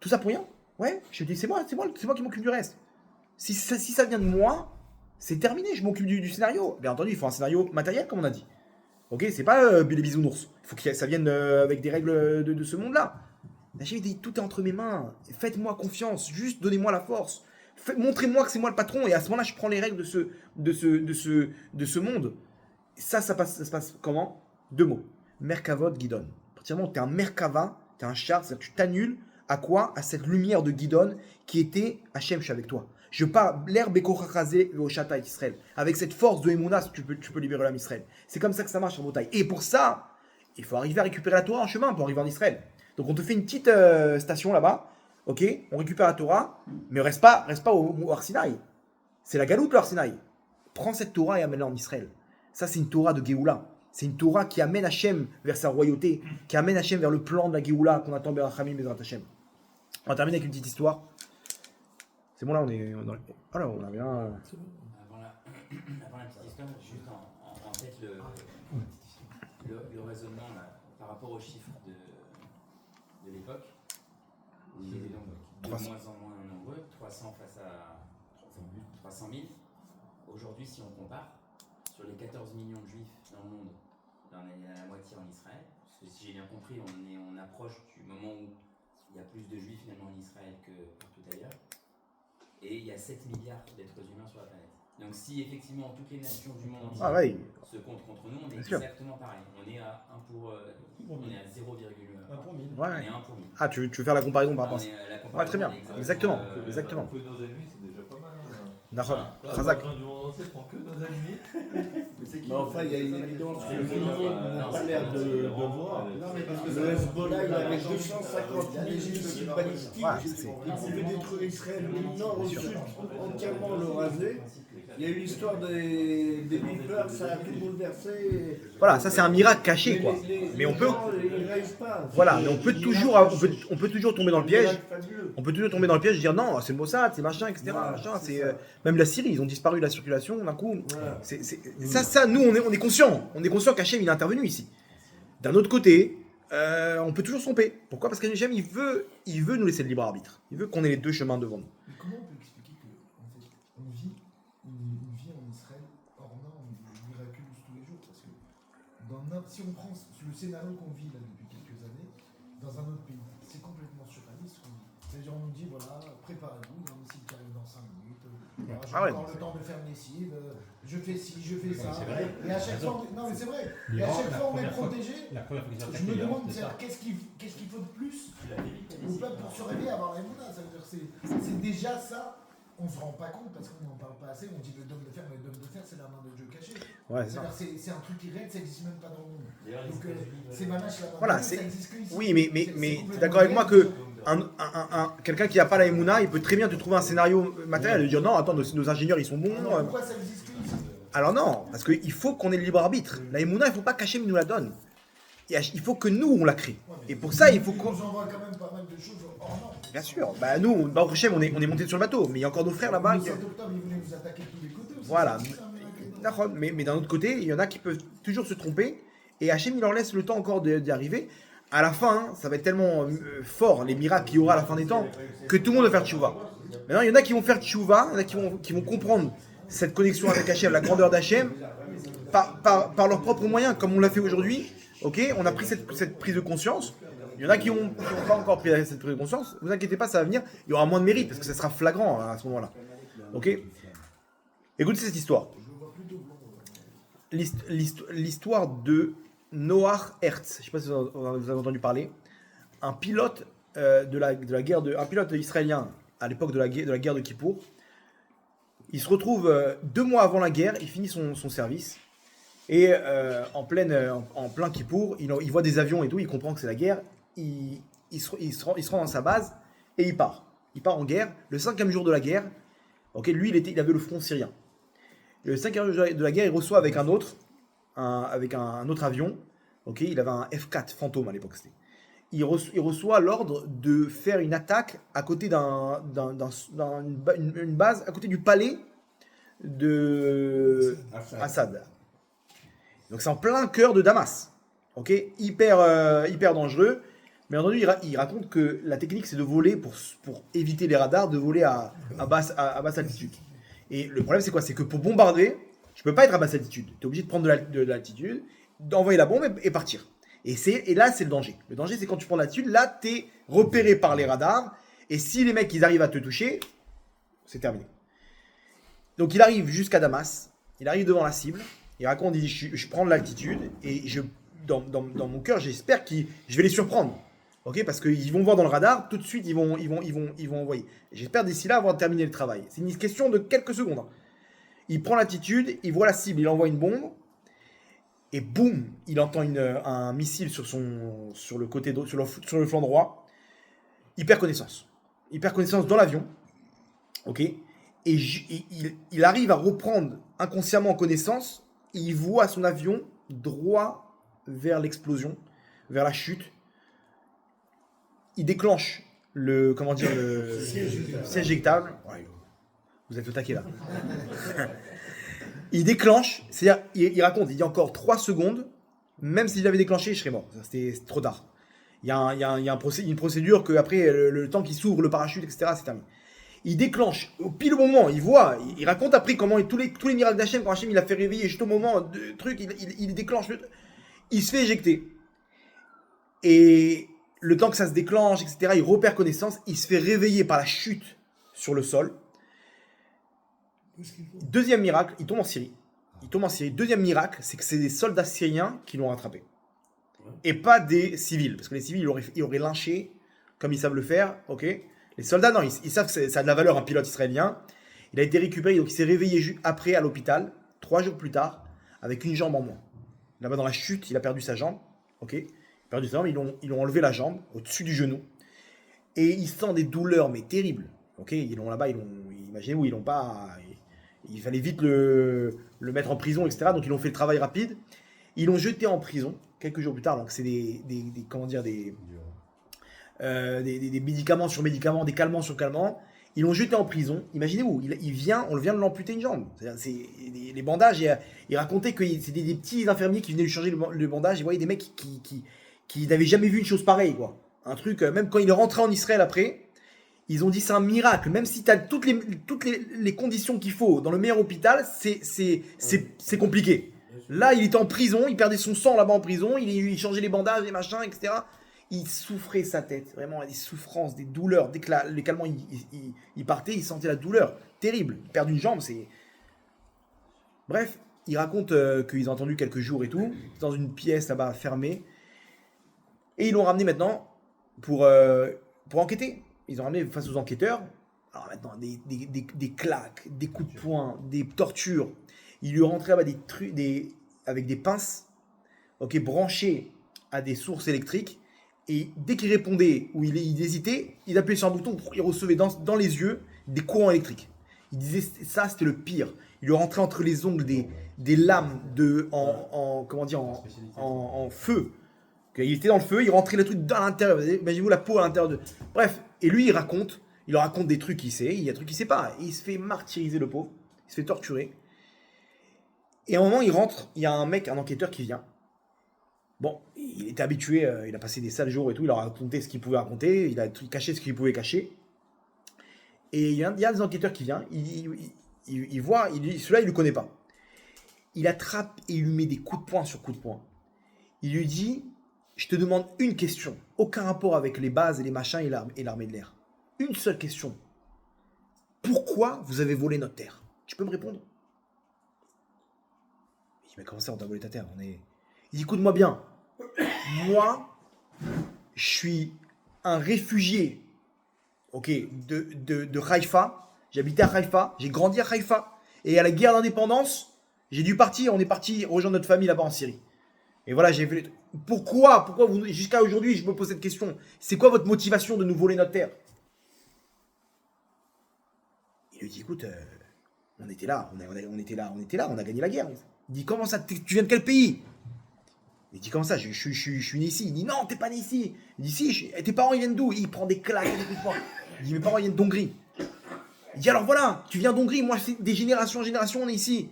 ça pour rien. Ouais, je te dis c'est moi qui m'occupe du reste. Si ça vient de moi, c'est terminé, je m'occupe du scénario. Bien entendu, il faut un scénario matériel comme on a dit. Ok, c'est pas les bisounours. Il faut que ça vienne avec des règles de ce monde-là. Hachem dit tout est entre mes mains. Faites-moi confiance. Juste donnez-moi la force. Montrez-moi que c'est moi le patron. Et à ce moment-là, je prends les règles de ce monde. Ça se passe comment? 2 mots. Merkavot, Gidon. À partir du moment où tu es un Merkava, tu es un char, c'est-à-dire que tu t'annules à quoi? À cette lumière de Gidon qui était Hachem, je suis avec toi. Je pars l'herbe Bekochachazé au Shata Israël. Avec cette force de Emouna, tu peux libérer l'âme Israël. C'est comme ça que ça marche en Bretagne. Et pour ça, il faut arriver à récupérer la Torah en chemin pour arriver en Israël. Donc on te fait une petite station là-bas. Ok, on récupère la Torah, mais reste pas au Har Sinaï. C'est la galoute le Har Sinaï. Prends cette Torah et amène-la en Israël. Ça c'est une Torah de Géoula. C'est une Torah qui amène Hachem vers sa royauté, qui amène Hachem vers le plan de la Géoula qu'on attend Berachamim Bezrat Hachem. On va terminer avec une petite histoire. C'est bon là, on est dans le... Alors, on a bien... Avant la petite histoire, juste en tête le raisonnement là, par rapport aux chiffres de l'époque, où il était donc de moins en moins nombreux, 300 face à 300 000. Aujourd'hui, si on compare, sur les 14 millions de juifs dans le monde, on est à la moitié en Israël, parce que si j'ai bien compris, on approche du moment où il y a plus de juifs finalement en Israël que partout ailleurs. Et il y a 7 milliards d'êtres humains sur la planète. Donc si effectivement toutes les nations du monde entier se comptent contre nous, on est exactement pareil. On est à 1 pour... on est à 0,1 pour 1000. Ouais. On est à 1 pour 1000. Ah, tu veux faire la comparaison par rapport à ça? Ouais, très bien. Exactement. Que nos ennemis, c'est déjà pas mal. Razak. La du monde entier prend que nos ennemis. Mais enfin, il y a une évidence que on n'a pas l'air de voir. Le Hezbollah, il avait 250 000 missiles balistiques. Il pouvait détruire Israël du nord au sud, entièrement le raser. Il y a eu l'histoire des beepers, ça a tout bouleversé. Voilà, ça c'est un miracle caché quoi. Mais on peut... Voilà, mais on peut toujours tomber dans le piège. On peut toujours tomber dans le piège et dire non, c'est le Mossad, c'est machin, etc. Machin, c'est, même la Syrie, ils ont disparu de la circulation d'un coup. Ça, nous, on est conscient. On est conscient qu'Hachem, il est intervenu ici. D'un autre côté, on peut toujours se tromper. Pourquoi? Parce qu'Hachem, il veut nous laisser le libre arbitre. Il veut qu'on ait les deux chemins devant nous. Mais comment on peut expliquer que en fait, on vit une vie en Israël hors norme, miraculeuse tous les jours? Parce que si on prend le scénario qu'on vit là depuis quelques années, dans un autre pays, c'est complètement surréaliste ce qu'on vit. C'est-à-dire on nous dit, voilà, préparez-vous, il y a un missile qui arrive dans 5 minutes, j'ai encore le temps de faire une lessive, je fais ci, je fais ça. c'est vrai. Et à chaque fois, non mais c'est vrai, et à L'Iran, chaque la fois on est première fois- protégé. La première fois qu'ils ont Je attaqué me l'Iran, demande c'est ça. qu'est-ce qu'il faut de plus Tu l'as fait vite, au peuple pour se réveiller, avoir la Emouna. Ça veut dire c'est déjà ça. On se rend pas compte parce qu'on n'en parle pas assez. On dit le dôme de fer, mais le dôme de fer c'est la main de Dieu cachée. Ouais, c'est ça. C'est-à-dire, c'est un truc qui règle, ça n'existe même pas dans le monde. D'ailleurs, les Donc États-Unis, c'est Manache la main Voilà, de Dieu, c'est- ça existe que ici. Oui, mais C'est t'es complètement d'accord avec moi réel. que quelqu'un qui n'a pas la Emouna, il peut très bien te trouver un scénario matériel et dire non, attends, nos ingénieurs ils sont bons. Alors, pourquoi ça existe que ici? Alors non, parce qu'il faut qu'on ait le libre arbitre. La Emouna, il ne faut pas qu'Hachem nous la donne. Il faut que nous, on la crée. Ouais, mais Et pour ça, il faut nous qu'on... envoie quand même pas mal de choses hors normes. Bien sûr, bah nous, Baruch Hashem, on est monté sur le bateau, mais il y a encore nos frères là-bas. Le 7 octobre, ils voulaient nous attaquer de tous les côtés aussi. Voilà. C'est ça, miracle. D'accord, mais d'un autre côté, il y en a qui peuvent toujours se tromper, et Hachem, il leur laisse le temps encore d'y arriver. À la fin, ça va être tellement fort, les miracles qu'il y aura à la fin des temps, que tout le monde va faire tchouva. Maintenant, il y en a qui vont faire tchouva, il y en a qui vont comprendre cette connexion avec Hachem, la grandeur d'Hachem, par leurs propres moyens, comme on l'a fait aujourd'hui. Ok, on a pris cette prise de conscience. Il y en a qui n'ont pas encore pris cette prise de conscience. Ne vous inquiétez pas, ça va venir. Il y aura moins de mérite, parce que ça sera flagrant à ce moment-là. Ok. Écoutez cette histoire. L'histoire de Noach Hertz. Je ne sais pas si vous avez entendu parler. Un pilote un pilote israélien à l'époque de la guerre de Kippour. Il se retrouve 2 mois avant la guerre, il finit son service. Et en plein Kippour, il voit des avions et tout, il comprend que c'est la guerre. Il se rend dans sa base et il part. Il part en guerre. Le 5e jour de la guerre, lui, il avait le front syrien. Le 5e jour de la guerre, il reçoit avec un autre avion. Il avait un F4 Fantôme à l'époque. Il reçoit l'ordre de faire une attaque à côté une base, à côté du palais de Assad. Donc c'est en plein cœur de Damas. Hyper dangereux. Mais entendu, il raconte que la technique, c'est de voler pour éviter les radars, de voler à basse altitude. Et le problème, c'est quoi? C'est que pour bombarder, tu peux pas être à basse altitude. Tu es obligé de prendre de l'altitude, d'envoyer la bombe et partir. Et là, c'est le danger. Le danger, c'est quand tu prends de l'altitude, là, tu es repéré par les radars. Et si les mecs, ils arrivent à te toucher, c'est terminé. Donc, il arrive jusqu'à Damas. Il arrive devant la cible. Il raconte, il dit, je prends de l'altitude. Et dans mon cœur, j'espère que je vais les surprendre. Parce qu'ils vont voir dans le radar, tout de suite, ils vont envoyer. J'espère d'ici là avoir terminé le travail. C'est une question de quelques secondes. Il prend l'altitude, il voit la cible, il envoie une bombe. Et boum, il entend un missile sur le côté sur le flanc droit. Il perd connaissance. Il perd connaissance dans l'avion. Et il arrive à reprendre inconsciemment connaissance. Et il voit son avion droit vers l'explosion, vers la chute. Il déclenche le siège éjectable. Ouais, vous êtes au taquet là. Il déclenche, c'est-à-dire, il raconte, il dit encore 3 secondes, même s'il avait déclenché, je serais mort. C'était trop tard. Il y a une procédure que après le temps qu'il s'ouvre, le parachute, etc., c'est terminé. Il déclenche, au pile au moment, il raconte après comment tous les miracles d'Hachem, quand Hachem il a fait réveiller juste au moment de truc, il déclenche, il se fait éjecter. Et le temps que ça se déclenche, etc., il repère connaissance, il se fait réveiller par la chute sur le sol. Deuxième miracle, il tombe en Syrie. Deuxième miracle, c'est que c'est des soldats syriens qui l'ont rattrapé. Et pas des civils. Parce que les civils, ils auraient lynché, comme ils savent le faire. Les soldats, non, ils savent que ça a de la valeur, un pilote israélien. Il a été récupéré, donc il s'est réveillé après à l'hôpital, 3 jours plus tard, avec une jambe en moins. Là-bas dans la chute, il a perdu sa jambe. Il a perdu sa jambe, ils l'ont enlevé la jambe, au-dessus du genou. Et il sent des douleurs, mais terribles. Ils l'ont là-bas, imaginez-vous, ils l'ont pas... Il fallait vite le mettre en prison, etc. Donc ils ont fait le travail rapide. Ils l'ont jeté en prison quelques jours plus tard. Donc c'est des médicaments sur médicaments, des calmants sur calmants. Ils l'ont jeté en prison. Imaginez-vous, on vient de l'amputer une jambe. C'est les bandages. Il racontait que c'était des petits infirmiers qui venaient lui changer le bandage. Il voyait des mecs qui n'avaient jamais vu une chose pareille, quoi. Un truc, même quand il est rentré en Israël après, ils ont dit c'est un miracle. Même si tu as toutes les conditions qu'il faut dans le meilleur hôpital, c'est compliqué. Là, il était en prison, il perdait son sang là-bas en prison, il changeait les bandages, les machins, etc. Il souffrait sa tête, vraiment, des souffrances, des douleurs. Dès que les calmants il partait, il sentait la douleur. Terrible. Il perd une jambe, c'est... Bref, il raconte qu'ils ont attendu quelques jours et tout, dans une pièce là-bas fermée. Et ils l'ont ramené maintenant pour enquêter. Ils ont ramené face aux enquêteurs. Alors maintenant, des claques, des coups de poing, des tortures. Il lui ont rentré là-bas des trucs, avec des pinces, ok, branchées à des sources électriques. Et dès qu'il répondait ou il hésitait, il appuyait sur un bouton, il recevait dans les yeux des courants électriques. Il disait ça, c'était le pire. Il lui rentrait entre les ongles des lames en feu. Il était dans le feu, il rentrait le truc dans l'intérieur. Imaginez-vous la peau à l'intérieur de. Bref, et lui il leur raconte des trucs qu'il sait, il y a des trucs qu'il sait pas. Et il se fait martyriser le pauvre, il se fait torturer. Et à un moment il rentre, il y a un enquêteur qui vient. Bon, il était habitué, il a passé des sales jours et tout, il a raconté ce qu'il pouvait raconter, il a caché ce qu'il pouvait cacher. Et il y a des enquêteurs qui viennent, il voit, il dit, celui-là il ne le connaît pas. Il attrape et il lui met des coups de poing sur coups de poing. Il lui dit, je te demande une question, aucun rapport avec les bases et les machins et l'armée de l'air. Une seule question. Pourquoi vous avez volé notre terre? Tu peux me répondre? Il dit, mais comment ça on t'a volé ta terre? Il dit, écoute-moi bien. Moi, je suis un réfugié, ok, de Haïfa. J'habitais à Haïfa, j'ai grandi à Haïfa. Et à la guerre d'indépendance, j'ai dû partir, on est parti rejoindre notre famille là-bas en Syrie. Et voilà, j'ai vu. Pourquoi vous, jusqu'à aujourd'hui, je me pose cette question. C'est quoi votre motivation de nous voler notre terre? Il lui dit, écoute, on était là, on a gagné la guerre. Il dit, comment ça, tu viens de quel pays? Il dit, comment ça, je suis né ici. Il dit, non, t'es pas né ici. Il dit, si, tes parents ils viennent d'où? Il prend des claques, des coups de poing. Il dit, mes parents ils viennent d'Hongrie. Il dit, alors voilà, tu viens d'Hongrie, moi, c'est des générations en génération, on est ici.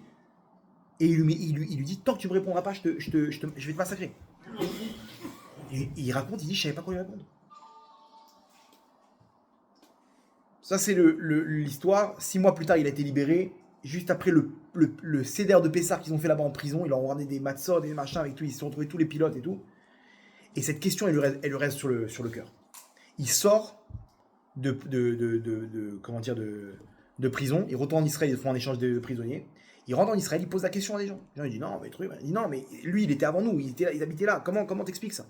Et il lui dit, tant que tu me répondras pas, je vais te massacrer. Et il raconte, il dit, je savais pas quoi lui répondre. Ça, c'est l'histoire. 6 mois plus tard, il a été libéré. Juste après le Seder de Pessah qu'ils ont fait là-bas en prison, ils leur ont ramené des matzot, des machins avec tout, ils se sont retrouvés tous les pilotes et tout. Et cette question, elle lui reste sur le cœur. Il sort de prison, il retourne en Israël, ils font un échange de prisonniers. Il rentre en Israël, il pose la question à des gens. Les gens ils disent non, mais il dit non, mais lui, il était avant nous, il habitait là. Comment t'expliques ça?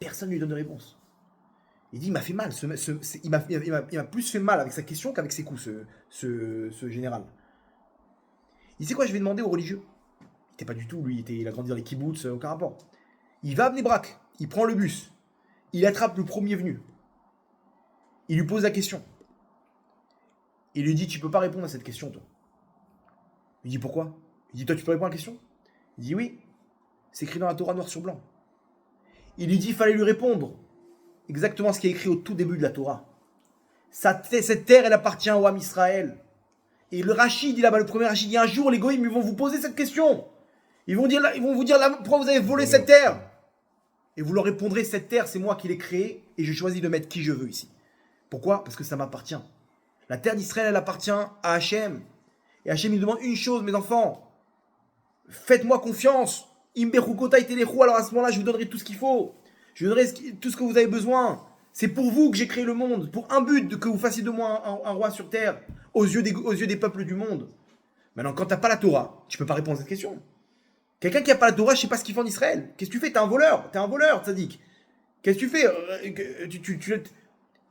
Personne ne lui donne de réponse. Il dit, il m'a fait mal. Il m'a plus fait mal avec sa question qu'avec ses coups, ce général. Il sait quoi, je vais demander aux religieux. Il n'était pas du tout, lui, il a grandi dans les kibbutz, aucun rapport. Il va à Bnei Brak, il prend le bus, il attrape le premier venu. Il lui pose la question. Il lui dit, tu peux pas répondre à cette question, toi. Il dit, pourquoi? Il dit, toi, tu peux répondre à la question? Il dit, oui. C'est écrit dans la Torah noir sur blanc. Il lui dit, il fallait lui répondre exactement ce qui est écrit au tout début de la Torah. Cette terre, elle appartient au Ham Israël. Et le Rachid, là-bas, le premier Rachid, dit un jour, les goïms, ils vont vous poser cette question. Ils vont vous dire pourquoi vous avez volé cette terre. Et vous leur répondrez, cette terre, c'est moi qui l'ai créée et je choisis de mettre qui je veux ici. Pourquoi? Parce que ça m'appartient. La terre d'Israël, elle appartient à Hachem. Et Hachem, il demande une chose, mes enfants. Faites-moi confiance. Alors à ce moment-là, je vous donnerai tout ce qu'il faut. Je vous donnerai tout ce que vous avez besoin. C'est pour vous que j'ai créé le monde. Pour un but, que vous fassiez de moi un roi sur terre, aux yeux des peuples du monde. Maintenant, quand tu n'as pas la Torah, tu ne peux pas répondre à cette question. Quelqu'un qui n'a pas la Torah, je ne sais pas ce qu'il fait en Israël. Qu'est-ce que tu fais? T'es un voleur, tzaddik. Qu'est-ce que tu fais?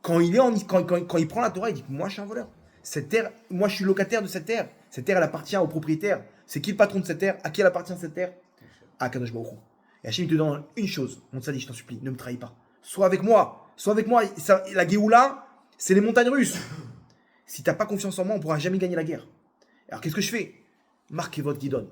Quand il prend la Torah, il dit, moi je suis un voleur. Cette terre, moi je suis locataire de cette terre. Cette terre, elle appartient au propriétaire. C'est qui le patron de cette terre? À qui elle appartient cette terre? À Kadosh Baruch Hu. Et Hachem te donne une chose, mon tzaddik, je t'en supplie, ne me trahis pas. Sois avec moi. La Géoula, c'est les montagnes russes. Si tu n'as pas confiance en moi, on ne pourra jamais gagner la guerre. Alors qu'est-ce que je fais? Marquez votre guidon.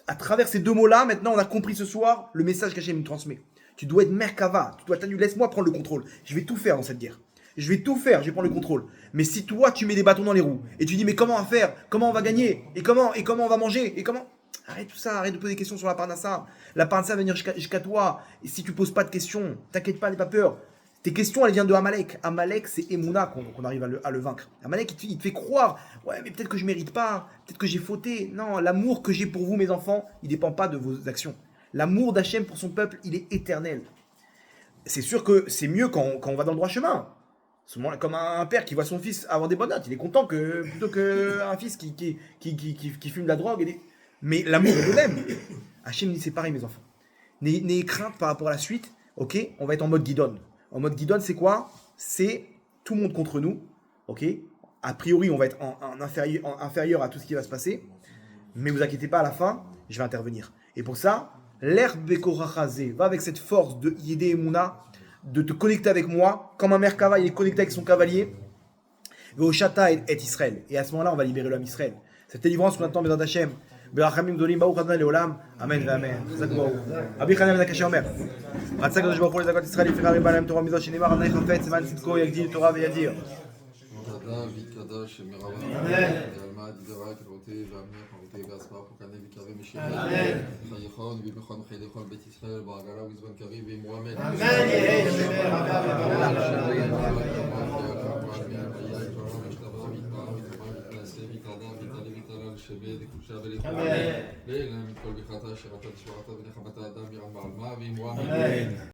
À travers ces deux mots-là, maintenant, on a compris ce soir le message qu'Hachem me transmet. Tu dois être Merkava, tu dois t'annuler. Laisse-moi prendre le contrôle. Je vais tout faire dans cette guerre. Je vais tout faire, je vais prendre le contrôle. Mais si toi, tu mets des bâtons dans les roues et tu dis, mais comment on va faire? Comment on va gagner? Et comment on va manger? Et comment? Arrête tout ça, arrête de poser des questions sur la parnassa. La parnassa va venir jusqu'à toi. Et si tu poses pas de questions, t'inquiète pas, n'aie pas peur. Tes questions, elles viennent de Amalek. Amalek, c'est Emouna qu'on arrive à le vaincre. Amalek, il te fait croire, ouais, mais peut-être que je mérite pas, peut-être que j'ai fauté. Non, l'amour que j'ai pour vous, mes enfants, il dépend pas de vos actions. L'amour d'Hachem pour son peuple, il est éternel. C'est sûr que c'est mieux quand on va dans le droit chemin. Comme un père qui voit son fils avoir des bonnes notes, il est content plutôt qu'un fils qui fume de la drogue. Mais l'amour est le même. Hachem dit c'est pareil, mes enfants. N'ayez crainte par rapport à la suite. Ok, on va être en mode guidon. En mode guidon, c'est quoi? C'est tout le monde contre nous. Ok, a priori, on va être en inférieur à tout ce qui va se passer. Mais vous inquiétez pas, à la fin, je vais intervenir. Et pour ça, l'herbe Bekorachazé va avec cette force de Yédé Emouna, de te connecter avec moi, comme un Merkava, il est connecté avec son cavalier. Veoshata est Israël. Et à ce moment-là, on va libérer l'homme Israël. Cette délivrance qu'on attend, Bézat Hashem. ברחמים גדולים ברוך אדוני לעולם, אמן ואמן. חזק וברוך. רבי חנן בן הקשה אומר, רצה הקדוש ברוך הוא לזכות ישראל לפי רבי בעל תורה מזו שנאמר, אדוני חפץ למען צדקו יגדיל תורה וידיר. אמן.